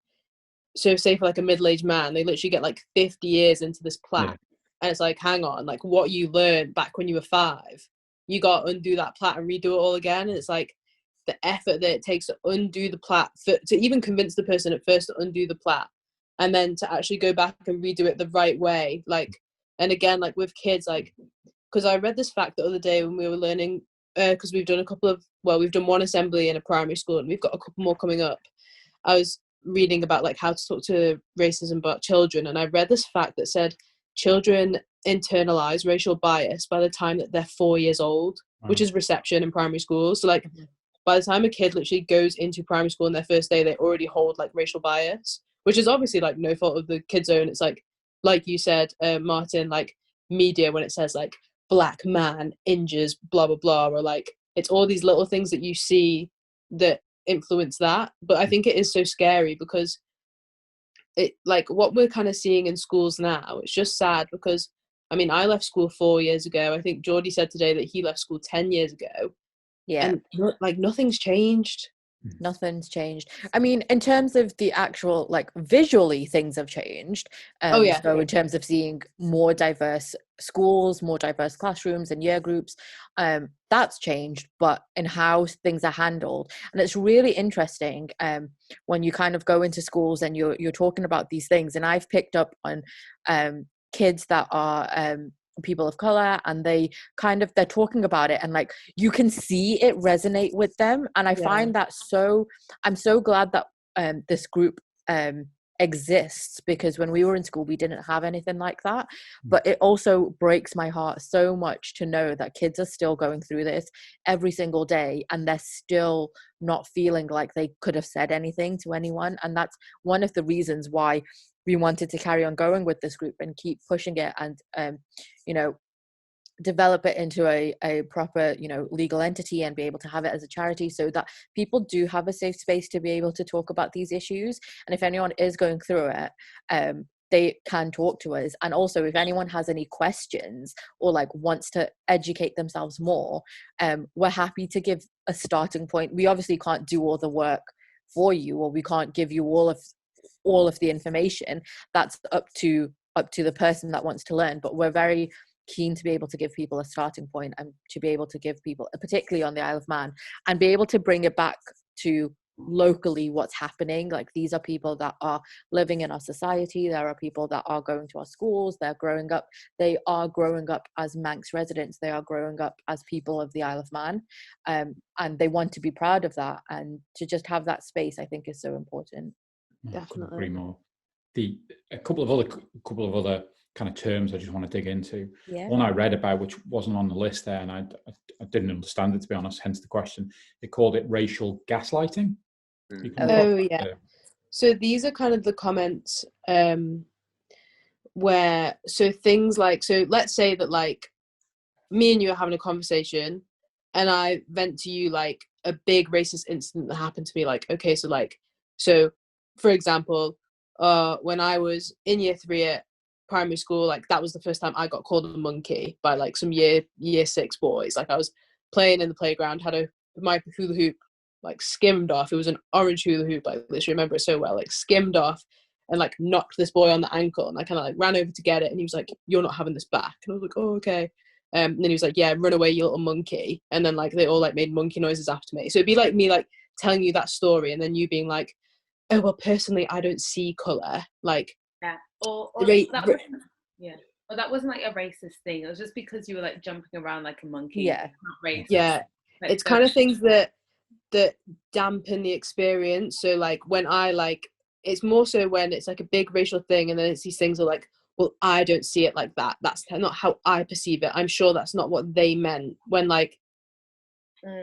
Speaker 5: so say for like a middle-aged man, they literally get like 50 years into this plait, and it's like, hang on, like what you learned back when you were 5, you got to undo that plait and redo it all again. And it's like the effort that it takes to undo the plait, to even convince the person at first to undo the plait, and then to actually go back and redo it the right way. Like, and again, like with kids, like, because I read this fact the other day when we were learning, because we've done we've done one assembly in a primary school and we've got a couple more coming up. I was reading about like how to talk to racism about children, and I read this fact that said children internalize racial bias by the time that they're 4 years old, which is reception in primary school. So like by the time a kid literally goes into primary school on their first day, they already hold like racial bias, which is obviously like no fault of the kid's own. It's like you said, Martin, like media, when it says like black man injures blah blah blah, or like it's all these little things that you see that influence that. But I think it is so scary because it, like what we're kind of seeing in schools now, it's just sad because I mean I left school 4 years ago. I think Geordie said today that he left school 10 years ago, and like nothing's changed.
Speaker 4: Nothing's changed. I mean, in terms of the actual, like, visually things have changed. So in terms of seeing more diverse schools, more diverse classrooms and year groups, that's changed, but in how things are handled. And it's really interesting when you kind of go into schools and you're talking about these things. And I've picked up on kids that are people of color, and they're talking about it, and like you can see it resonate with them. And I find that I'm so glad that this group exists, because when we were in school we didn't have anything like that. But it also breaks my heart so much to know that kids are still going through this every single day, and they're still not feeling like they could have said anything to anyone. And that's one of the reasons why we wanted to carry on going with this group and keep pushing it, and develop it into a proper legal entity, and be able to have it as a charity, so that people do have a safe space to be able to talk about these issues. And if anyone is going through it, they can talk to us. And also if anyone has any questions or like wants to educate themselves more, we're happy to give a starting point. We obviously can't do all the work for you, or we can't give you all of the information. That's up to the person that wants to learn. But we're very keen to be able to give people a starting point, and to be able to give people, particularly on the Isle of Man, and be able to bring it back to locally what's happening. Like, these are people that are living in our society. There are people that are going to our schools. They are growing up as Manx residents. They are growing up as people of the Isle of Man, and they want to be proud of that. And to just have that space, I think, is so important.
Speaker 5: Definitely.
Speaker 2: Agree more. A couple of other kind of terms I just want to dig into. One I read about, which wasn't on the list there, and I didn't understand it, to be honest, hence the question. They called it racial gaslighting.
Speaker 5: So these are kind of the comments where, so things like, so let's say that like me and you are having a conversation and I vent to you like a big racist incident that happened to me. Like, okay, so for example, when I was in year 3 at primary school, like that was the first time I got called a monkey by like some year 6 boys. Like, I was playing in the playground, had my hula hoop like skimmed off. It was an orange hula hoop. I literally remember it so well. Like, skimmed off and like knocked this boy on the ankle, and I kind of like ran over to get it, and he was like, "You're not having this back." And I was like, "Oh, okay." And then he was like, "Yeah, run away, you little monkey." And then like they all like made monkey noises after me. So it'd be like me like telling you that story, and then you being like, "Oh, well, personally, I don't see color." Like,
Speaker 6: or
Speaker 5: Right,
Speaker 6: that was, yeah. well, that wasn't like a racist thing. It was just because you were like jumping around like a monkey.
Speaker 4: Yeah.
Speaker 6: It's not racist.
Speaker 5: Yeah,
Speaker 6: Like,
Speaker 5: it's kind of things that dampen the experience. So like when I like, it's more so when it's like a big racial thing, and then it's these things are like, well, I don't see it like that. That's not how I perceive it. I'm sure that's not what they meant. When like,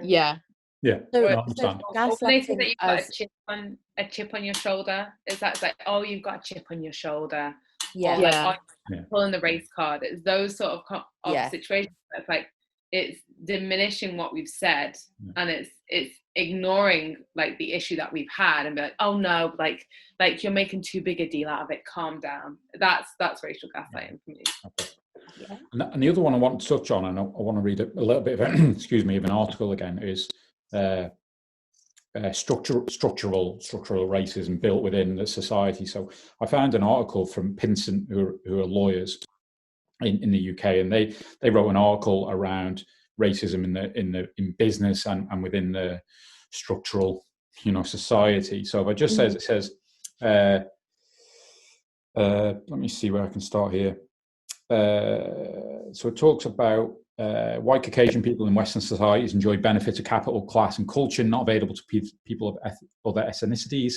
Speaker 5: yeah.
Speaker 2: Yeah,
Speaker 4: So,
Speaker 2: I understand.
Speaker 6: or when they say that
Speaker 4: gaslighting
Speaker 6: you've got
Speaker 4: as
Speaker 6: a chip on your shoulder, is that like, oh, you've got a chip on your shoulder,
Speaker 4: yeah,
Speaker 6: or like,
Speaker 5: Yeah.
Speaker 6: oh, pulling the race card. It's those sort of
Speaker 4: Yeah.
Speaker 6: situations. It's like it's diminishing what we've said,
Speaker 2: Yeah.
Speaker 6: and it's ignoring like the issue that we've had, and be like, oh no, like you're making too big a deal out of it. Calm down. That's racial gaslighting for me.
Speaker 2: Okay.
Speaker 4: Yeah.
Speaker 2: And the other one I want to touch on, and I want to read a little bit of excuse me, of an article again, is structural racism built within the society. So I found an article from Pinsent, who are lawyers in the UK, and they wrote an article around racism in business and within the structural, society. So if I just says, it says, let me see where I can start here. So it talks about white Caucasian people in Western societies enjoy benefits of capital, class, and culture not available to people of other ethnicities.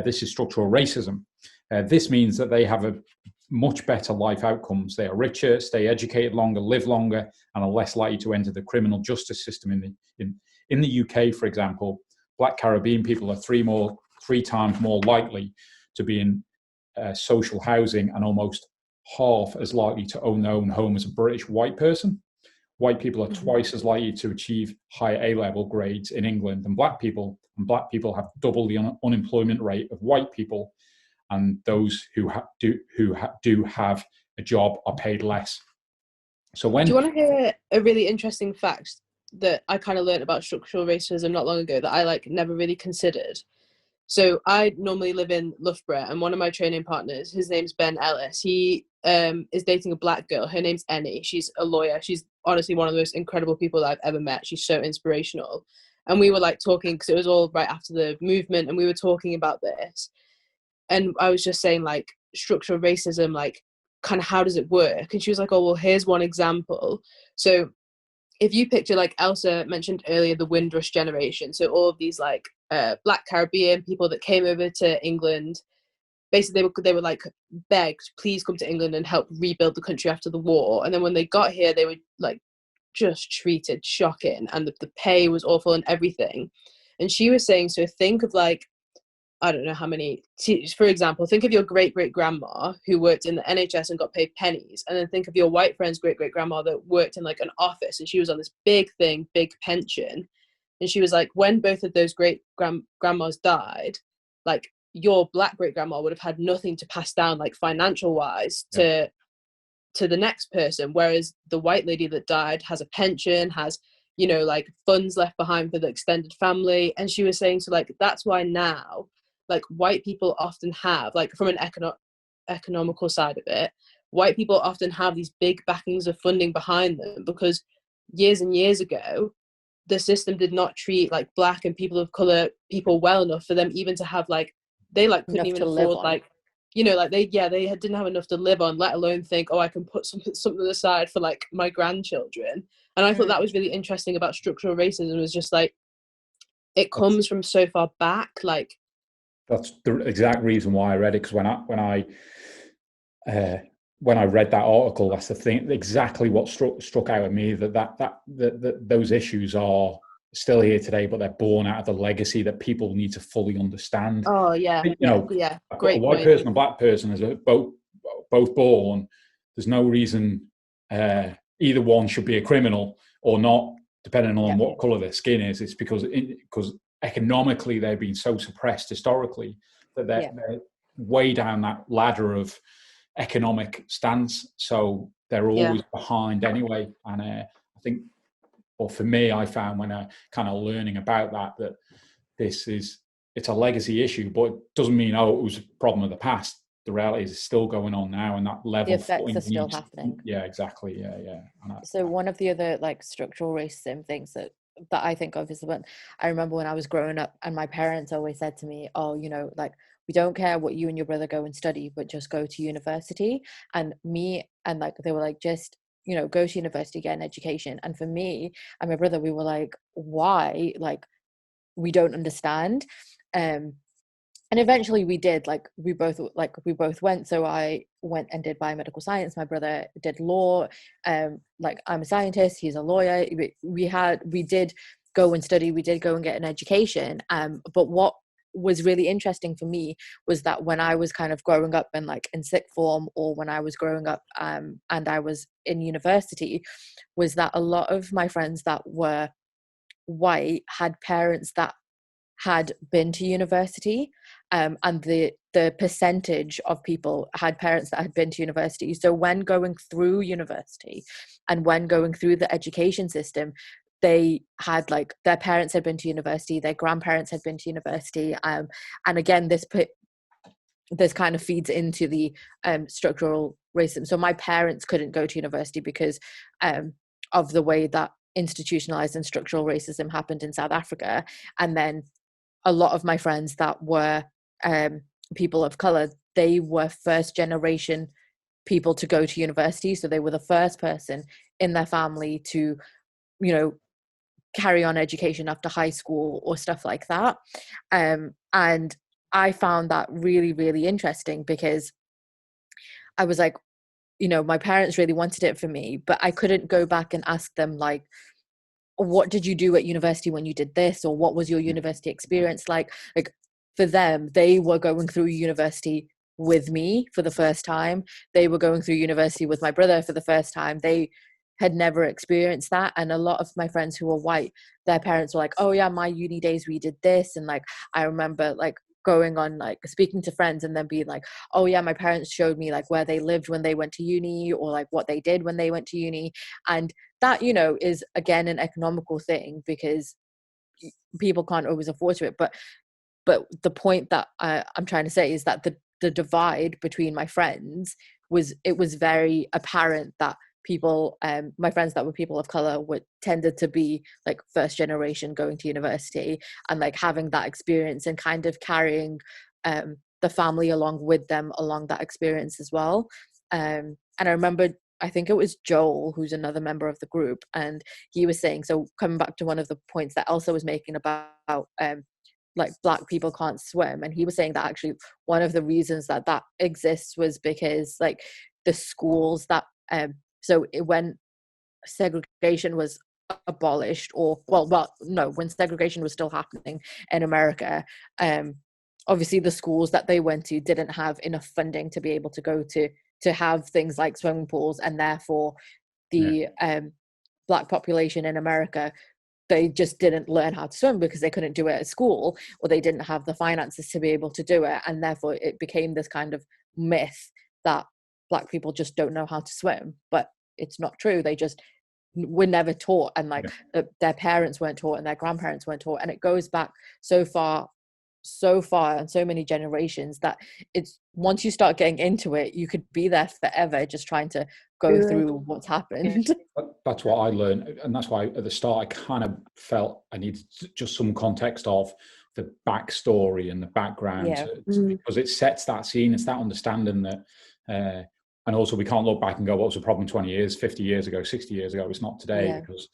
Speaker 2: This is structural racism. This means that they have a much better life outcomes. They are richer, stay educated longer, live longer, and are less likely to enter the criminal justice system. In the UK, for example, Black Caribbean people are three times more likely to be in social housing, and almost half as likely to own their own home as a British white person. White people are twice as likely to achieve high A-level grades in England than black people, and black people have double the unemployment rate of white people, and those who do have a job are paid less. So when
Speaker 5: do you want to hear a really interesting fact that I kind of learned about structural racism not long ago that I like never really considered? So I normally live in Loughborough, and one of my training partners, his name's Ben Ellis. He is dating a black girl. Her name's Ennie. She's a lawyer. She's honestly one of the most incredible people that I've ever met. She's so inspirational. And we were like talking, because it was all right after the movement, and we were talking about this. And I was just saying, like, structural racism, like, kind of how does it work? And she was like, oh, well, here's one example. So if you picture, like Elsa mentioned earlier, the Windrush generation, so all of these like Black Caribbean people that came over to England, basically they were like begged, please come to England and help rebuild the country after the war. And then when they got here, they were like just treated shocking, and the pay was awful and everything. And she was saying, so think of like, I don't know how many, for example, think of your great-great-grandma who worked in the NHS and got paid pennies, and then think of your white friend's great-great-grandma that worked in like an office, and she was on this big thing, big pension. And she was like, when both of those great-grandmas died, like your black great-grandma would have had nothing to pass down, like financial-wise, to the next person, whereas the white lady that died has a pension, has, you know, like funds left behind for the extended family. And she was saying, so like that's why now, like white people often have, like from an economical side of it, white people often have these big backings of funding behind them, because years and years ago, the system did not treat like black and people of color people well enough for them even to have like, they like couldn't even afford like, you know, like they didn't have enough to live on, let alone think, oh, I can put something aside for like my grandchildren. And I thought that was really interesting about structural racism, was just like, it comes from so far back, like.
Speaker 2: That's the exact reason why I read it, because when I read that article, that's the thing, exactly what struck out at me, that those issues are still here today, but they're born out of the legacy that people need to fully understand.
Speaker 5: Oh yeah,
Speaker 2: yeah.
Speaker 5: Great
Speaker 2: a white
Speaker 5: point.
Speaker 2: person and a black person is both born. There's no reason either one should be a criminal or not, depending on what color their skin is. It's because economically they've been so suppressed historically that they're way down that ladder of economic stance, so they're always behind anyway. And I think, well, for me, I found when I kind of learning about that it's a legacy issue, but it doesn't mean it was a problem of the past. The reality is it's still going on now, and that level
Speaker 4: the effects are still happening.
Speaker 2: Yeah, exactly. Yeah.
Speaker 4: So one of the other like structural racism things that I think of is when I remember when I was growing up, and my parents always said to me, oh, you know, like we don't care what you and your brother go and study, but just go to university. And me and like they were like, just, you know, go to university, get an education. And for me and my brother, we were like, why? Like, we don't understand. And eventually we did, like we both went. So I went and did biomedical science, my brother did law. Like I'm a scientist, he's a lawyer. We did go and study, we did go and get an education. But what was really interesting for me was that when I was kind of growing up in like in sixth form, or when I was growing up and I was in university, was that a lot of my friends that were white had parents that had been to university, and the percentage of people had parents that had been to university. So when going through university and when going through the education system, they had like their parents had been to university, their grandparents had been to university, and again this kind of feeds into the structural racism. So my parents couldn't go to university because of the way that institutionalized and structural racism happened in South Africa. And then a lot of my friends that were people of color, they were first generation people to go to university. So they were the first person in their family to, you know, carry on education after high school or stuff like that. And I found that really, really interesting, because I was like, you know, my parents really wanted it for me, but I couldn't go back and ask them like, what did you do at university when you did this, or what was your university experience like for them, they were going through university with me for the first time. They were going through university with my brother for the first time. They had never experienced that. And a lot of my friends who were white, their parents were like, oh yeah, my uni days we did this. And like I remember like going on like speaking to friends and then being like, oh yeah, my parents showed me like where they lived when they went to uni, or like what they did when they went to uni. And that, you know, is again an economical thing, because people can't always afford to it. But the point that I'm trying to say is that the divide between my friends was very apparent that people, my friends that were people of color, tended to be like first generation going to university and like having that experience and kind of carrying the family along with them along that experience as well. And I remember, I think it was Joel, who's another member of the group, and he was saying, so coming back to one of the points that Elsa was making about like Black people can't swim, and he was saying that actually one of the reasons that exists was because like the schools that when segregation was abolished, or when segregation was still happening in America, obviously the schools that they went to didn't have enough funding to be able to go to have things like swimming pools, and therefore the Black population in America, they just didn't learn how to swim because they couldn't do it at school, or they didn't have the finances to be able to do it. And therefore it became this kind of myth that Black people just don't know how to swim. But it's not true. They just were never taught, and like their parents weren't taught and their grandparents weren't taught. And it goes back so far and so many generations that it's, once you start getting into it, you could be there forever just trying to go through what's happened.
Speaker 2: That's what I learned, and that's why at the start I kind of felt I needed just some context of the backstory and the background, because it sets that scene. It's that understanding that and also we can't look back and go, what was the problem 20 years, 50 years ago, 60 years ago? It's not today, because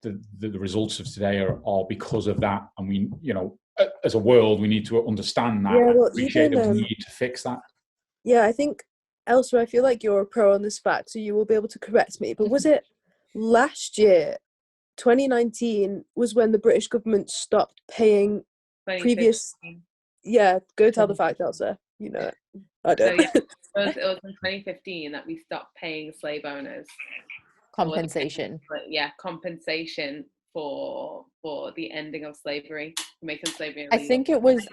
Speaker 2: the results of today are because of that. And we, you know, as a world, we need to understand that and appreciate that we need to fix that.
Speaker 5: Yeah, I think, Elsa, I feel like you're a pro on this fact, so you will be able to correct me. But was it last year, 2019, was when the British government stopped paying previous... Yeah, go tell the fact, Elsa. You know it. I don't.
Speaker 6: So, yeah, it was in 2015 that we stopped paying slave owners
Speaker 4: compensation.
Speaker 6: Compensation for the ending of slavery, making slavery illegal.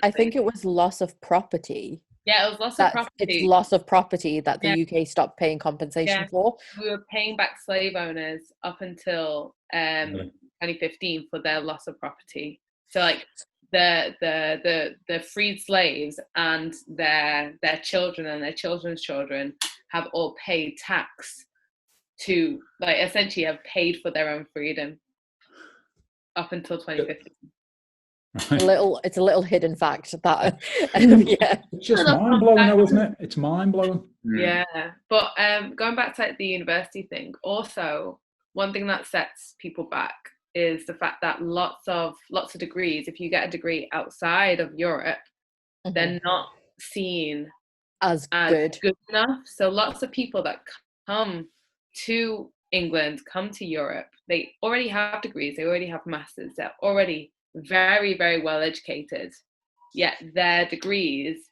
Speaker 4: I think it was loss of property.
Speaker 6: Yeah, it was loss of property.
Speaker 4: It's loss of property that the UK stopped paying compensation for.
Speaker 6: We were paying back slave owners up until 2015 for their loss of property. So like the freed slaves and their children and their children's children have all paid tax to, like, essentially have paid for their own freedom up until 2015.
Speaker 4: It's a little hidden fact that yeah.
Speaker 2: It's just mind blowing, though, isn't it? It's mind blowing.
Speaker 6: Yeah, but going back to like the university thing, also one thing that sets people back is the fact that lots of degrees, if you get a degree outside of Europe, they're not seen
Speaker 4: as
Speaker 6: good enough. So lots of people that come to England, come to Europe, they already have degrees, they already have masters, they're already very, very well educated, yet their degrees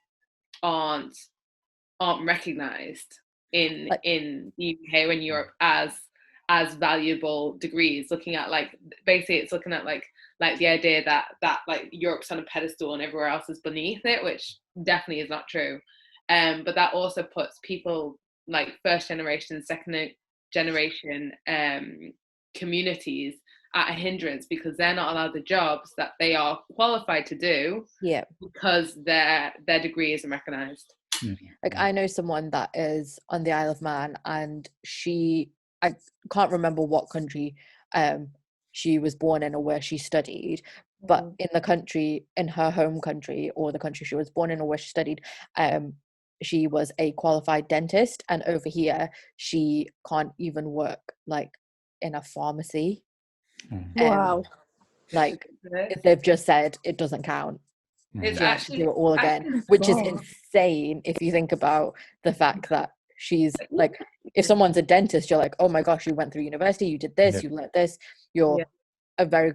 Speaker 6: aren't recognized in the UK or in Europe as valuable degrees. Looking at like, basically it's looking at like the idea that like Europe's on a pedestal and everywhere else is beneath it, which definitely is not true. But that also puts people like first generation, second generation communities at a hindrance, because they're not allowed the jobs that they are qualified to do, because their degree isn't recognized.
Speaker 4: Like, I know someone that is on the Isle of Man, and I can't remember what country she was born in or where she studied, but in her home country, or the country she was born in or where she studied, she was a qualified dentist, and over here she can't even work like in a pharmacy.
Speaker 5: Wow.
Speaker 4: Like, they've just said it doesn't count.
Speaker 6: It's
Speaker 4: actually do it all again, which is insane if you think about the fact that she's like, if someone's a dentist, you're like, oh my gosh, you went through university, you did this, you learned this, you're a very,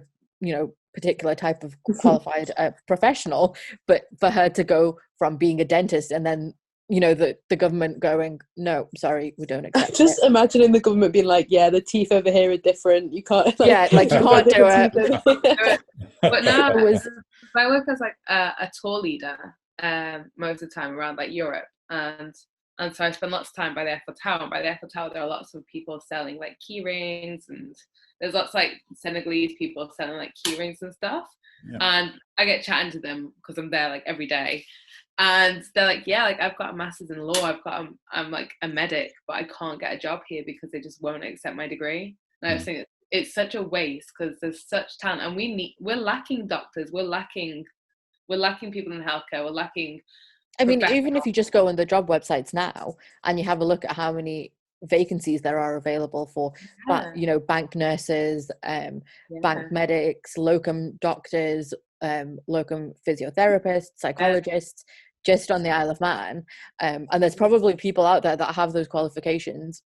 Speaker 4: particular type of qualified professional. But for her to go from being a dentist and then, the government going, no, sorry, we don't accept
Speaker 5: just imagining the government being like, yeah, the teeth over here are different, you can't you
Speaker 4: can't do it.
Speaker 6: But now I work as like a tour leader most of the time around like Europe, and so I spend lots of time by the Eiffel Tower. And by the Eiffel Tower, there are lots of people selling like key rings, and there's lots like Senegalese people selling like key rings and stuff. And I get chatting to them because I'm there like every day, and they're like, yeah, like I've got a master's in law, I'm like a medic, but I can't get a job here because they just won't accept my degree. And I was thinking, it's such a waste, because there's such talent, and we're lacking doctors, we're lacking people in healthcare, we're lacking.
Speaker 4: I mean, even if you just go on the job websites now and you have a look at how many vacancies there are available for, bank nurses, bank medics, locum doctors, locum physiotherapists, psychologists, just on the Isle of Man. And there's probably people out there that have those qualifications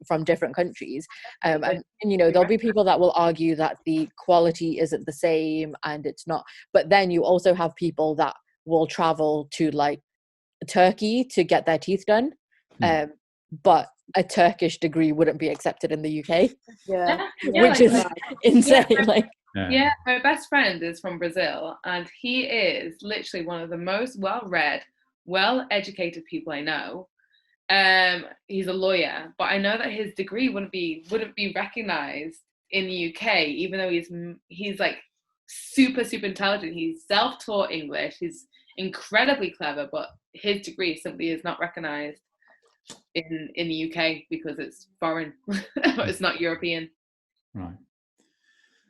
Speaker 4: from different countries. And there'll be people that will argue that the quality isn't the same and it's not. But then you also have people that will travel to like Turkey to get their teeth done, but a Turkish degree wouldn't be accepted in the UK, which is insane.
Speaker 6: My best friend is from Brazil, and he is literally one of the most well-read, well-educated people I know. He's a lawyer, but I know that his degree wouldn't be recognized in the UK, even though he's like super, super intelligent. He's self-taught English, he's incredibly clever, but his degree simply is not recognized in the UK because it's foreign. It's not European.
Speaker 2: Right.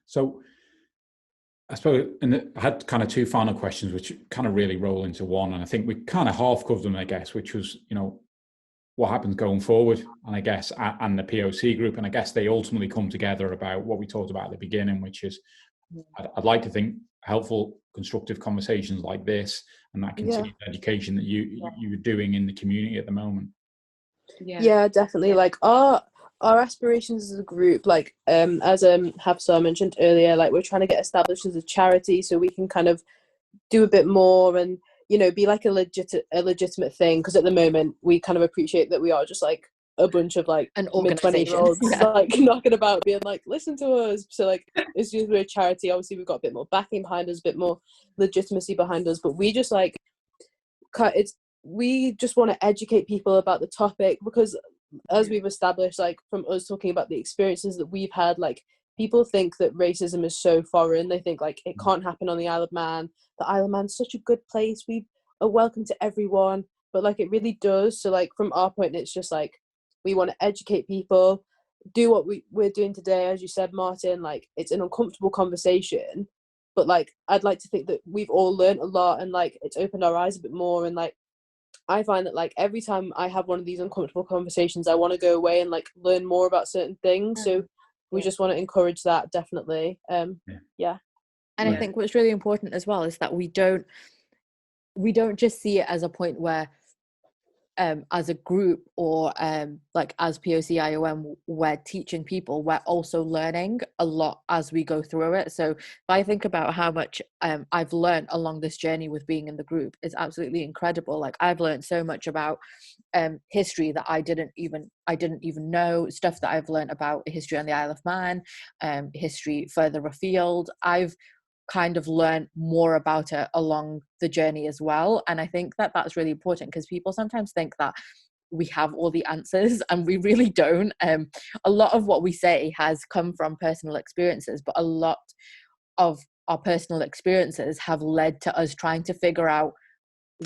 Speaker 2: So I suppose, I had kind of two final questions, which kind of really roll into one, and I think we kind of half covered them, I guess, which was, what happens going forward, and I guess, and the POC group, and I guess they ultimately come together about what we talked about at the beginning, which is, I'd like to think helpful, constructive conversations like this, and that continued education that you're doing in the community at the moment.
Speaker 5: Yeah, definitely. Like our aspirations as a group, like as Haafizah mentioned earlier, like we're trying to get established as a charity so we can kind of do a bit more and be like a legitimate thing, because at the moment we kind of appreciate that we are just like a bunch of like
Speaker 4: an organization
Speaker 5: like knocking about being like, listen to us. So like, it's just, we're a charity, obviously we've got a bit more backing behind us, a bit more legitimacy behind us, but we just like we just want to educate people about the topic, because as we've established, like from us talking about the experiences that we've had, like people think that racism is so foreign. They think like it can't happen on the Isle of Man. The Isle of Man's such a good place, we are welcome to everyone, but like it really does. So like from our point, it's just like we want to educate people, do what we're doing today, as you said, Martin. Like it's an uncomfortable conversation, but like I'd like to think that we've all learned a lot, and like it's opened our eyes a bit more. And like I find that like every time I have one of these uncomfortable conversations, I want to go away and like learn more about certain things. So we just want to encourage that, definitely. Yeah.
Speaker 4: And I think what's really important as well is that we don't just see it as a point where as a group or like as POC IOM, we're teaching people, we're also learning a lot as we go through it. So if I think about how much I've learned along this journey with being in the group, it's absolutely incredible. Like I've learned so much about history that I didn't even know, stuff that I've learned about history on the Isle of Man, history further afield. I've kind of learn more about it along the journey as well. And I think that that's really important, because people sometimes think that we have all the answers, and we really don't. A lot of what we say has come from personal experiences, but a lot of our personal experiences have led to us trying to figure out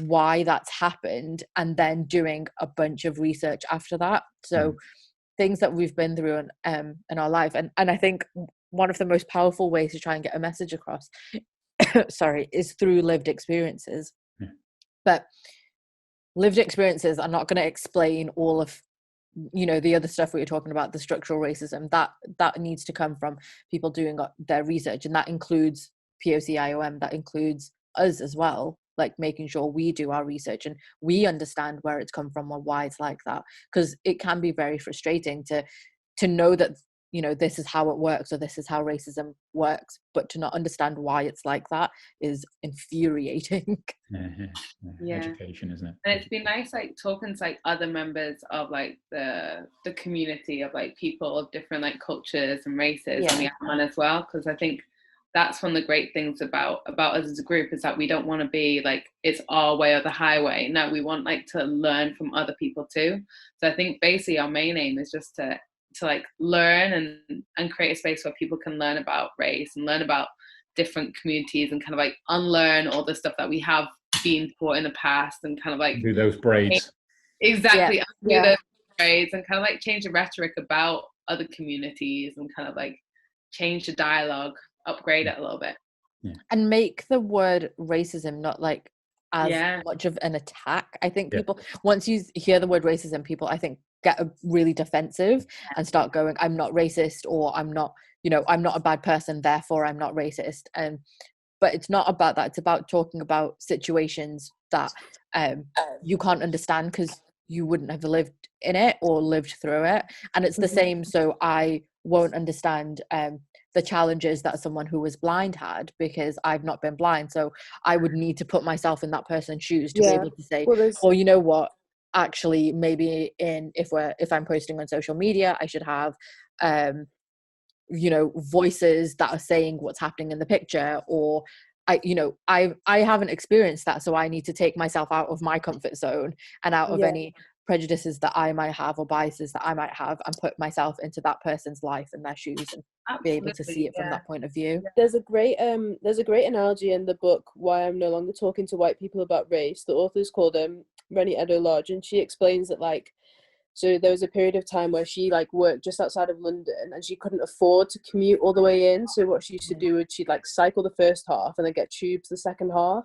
Speaker 4: why that's happened, and then doing a bunch of research after that. So things that we've been through in our life, and I think one of the most powerful ways to try and get a message across is through lived experiences. But lived experiences are not going to explain all of, you know, the other stuff we were talking about, the structural racism that needs to come from people doing their research, and that includes POC IOM, that includes us as well, like making sure we do our research and we understand where it's come from and why it's like that, because it can be very frustrating to know that, you know, this is how it works, or this is how racism works, but to not understand why it's like that is infuriating.
Speaker 3: Education, isn't it?
Speaker 6: And it's been nice like talking to like other members of like the community of like people of different like cultures and races on the island as well, because I think that's one of the great things about us as a group, is that we don't want to be like it's our way or the highway. No, we want like to learn from other people too. So I think basically our main aim is just to like learn and create a space where people can learn about race and learn about different communities, and kind of like unlearn all the stuff that we have been taught in the past, and kind of like
Speaker 2: do those braids.
Speaker 6: Exactly. Do those braids, and kind of like change the rhetoric about other communities, and kind of like change the dialogue, upgrade it a little bit.
Speaker 4: And make the word racism not like as much of an attack. I think people, once you hear the word racism, people, I think, get really defensive and start going, I'm not racist, or I'm not, you know, I'm not a bad person, therefore I'm not racist. But it's not about that. It's about talking about situations that you can't understand because you wouldn't have lived in it or lived through it. And it's the same. So I won't understand the challenges that someone who was blind had, because I've not been blind. So I would need to put myself in that person's shoes to be able to say, well, you know what, actually, maybe if I'm posting on social media, I should have you know, voices that are saying what's happening in the picture, or I haven't experienced that, so I need to take myself out of my comfort zone and out of any prejudices that I might have or biases that I might have, and put myself into that person's life and their shoes, and be able to see it from that point of view.
Speaker 5: There's a great analogy in the book Why I'm No Longer Talking to White People About Race. The author's called Rennie Edo-Lodge, and she explains that like, so there was a period of time where she like worked just outside of London, and she couldn't afford to commute all the way in. So what she used to do is she'd like cycle the first half and then get tubes the second half.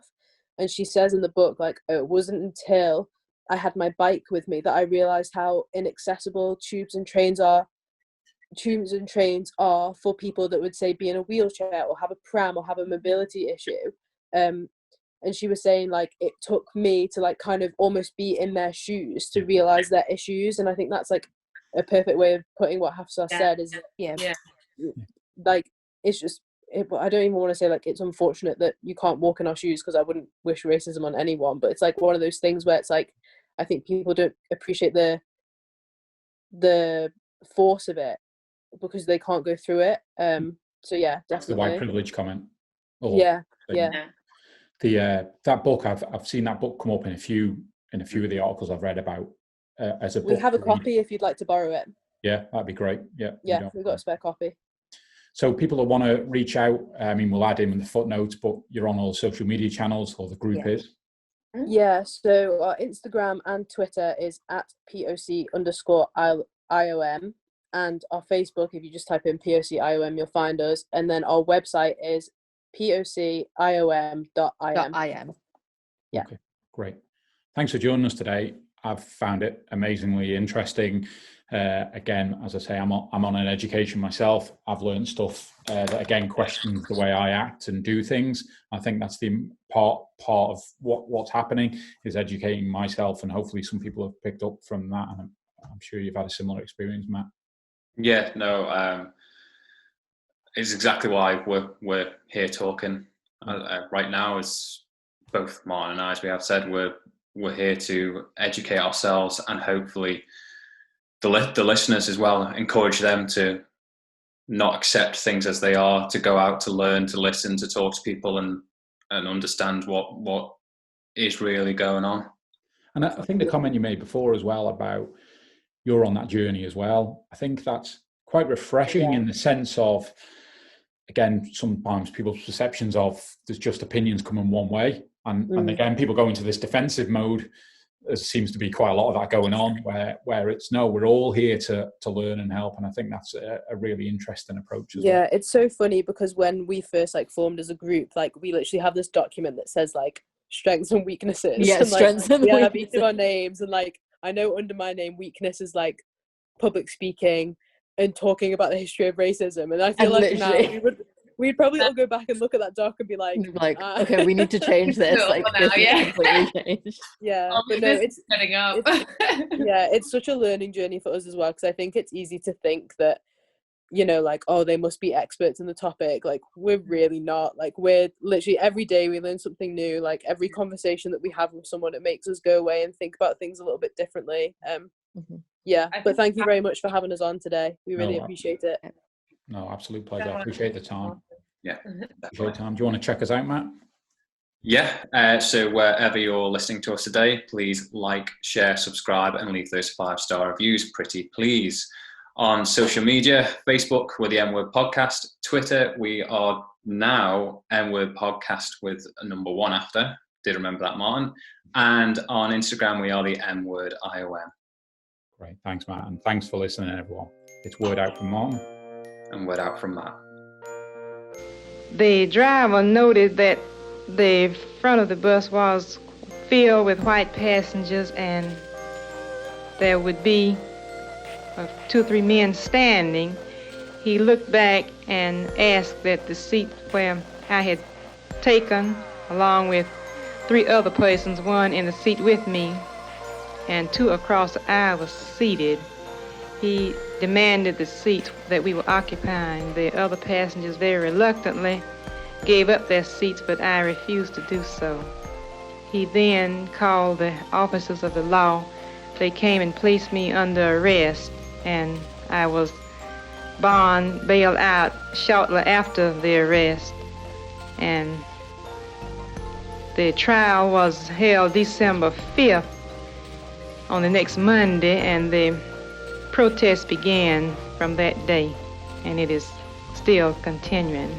Speaker 5: And she says in the book, like, it wasn't until I had my bike with me that I realized how inaccessible tubes and trains are for people that would say be in a wheelchair or have a pram or have a mobility issue. And she was saying like it took me to like kind of almost be in their shoes to realize their issues. And I think that's like a perfect way of putting what Haafizah said, is like it's just I don't even want to say like it's unfortunate that you can't walk in our shoes, because I wouldn't wish racism on anyone, but it's like one of those things where it's like I think people don't appreciate the force of it because they can't go through it. So yeah, definitely.
Speaker 2: That's the white privilege comment. That book, I've seen that book come up in a few of the articles I've read about as a book.
Speaker 5: We have a copy if you'd like to borrow it.
Speaker 2: Yeah, that'd be great. Yeah,
Speaker 5: we've got a spare copy.
Speaker 2: So people that want to reach out, I mean, we'll add in the footnotes, but you're on all social media channels, or the group is.
Speaker 5: Yeah, so our Instagram and Twitter is at POC_IOM, and our Facebook, if you just type in POC IOM, you'll find us. And then our website is POCIOM.IM. Yeah.
Speaker 2: Okay, great. Thanks for joining us today. I've found it amazingly interesting. Again, as I say, I'm on an education myself. I've learned stuff that again questions the way I act and do things. I think that's the part of what's happening, is educating myself, and hopefully some people have picked up from that. And I'm sure you've had a similar experience, Matt.
Speaker 3: Yeah, no, it's exactly why we're here talking right now. As both Martin and I, as we have said, we're here to educate ourselves, and hopefully the listeners as well, encourage them to not accept things as they are, to go out, to learn, to listen, to talk to people, and understand what is really going on.
Speaker 2: And I think the comment you made before as well about you're on that journey as well, I think that's quite refreshing in the sense of, again, sometimes people's perceptions of there's just opinions coming one way. And again, people go into this defensive mode. There seems to be quite a lot of that going on where it's, no, we're all here to learn and help. And I think that's a really interesting approach as well.
Speaker 5: Yeah, it's so funny because when we first formed as a group, we literally have this document that says strengths and weaknesses.
Speaker 4: Yeah,
Speaker 5: and,
Speaker 4: strengths and
Speaker 5: weaknesses.
Speaker 4: weaknesses.
Speaker 5: Each of our names, and I know under my name, weakness is public speaking and talking about the history of racism. And I feel now we'd probably all go back and look at that doc and be
Speaker 4: okay, we need to change this. This is completely changed.
Speaker 5: Yeah, but no, it's
Speaker 6: setting up.
Speaker 5: It's such a learning journey for us as well, because I think it's easy to think that, oh, they must be experts in the topic. We're really not. We're literally every day we learn something new. Every conversation that we have with someone, it makes us go away and think about things a little bit differently. Yeah, but thank you very much for having us on today. We really appreciate it.
Speaker 2: No, absolute pleasure. I appreciate the time.
Speaker 3: Yeah.
Speaker 2: Appreciate the time. Do you want to check us out, Matt?
Speaker 3: Yeah. So wherever you're listening to us today, please share, subscribe, and leave those 5-star reviews, pretty please. On social media, Facebook, we're the M-Word Podcast. Twitter, we are now M-Word Podcast with a number 1 after. Did remember that, Martin. And on Instagram, we are the M-Word IOM.
Speaker 2: Great. Thanks, Matt. And thanks for listening, everyone. It's word out from Martin.
Speaker 3: And word out from Matt.
Speaker 7: The driver noted that the front of the bus was filled with white passengers, and there would be 2 or 3 men standing. He looked back and asked that the seat where I had taken, along with 3 other persons, one in the seat with me and 2 across the aisle, was seated. He demanded the seat that we were occupying. The other passengers very reluctantly gave up their seats, but I refused to do so. He then called the officers of the law. They came and placed me under arrest, and I was bailed out shortly after the arrest. And the trial was held December 5th on the next Monday, and the protest began from that day, and it is still continuing.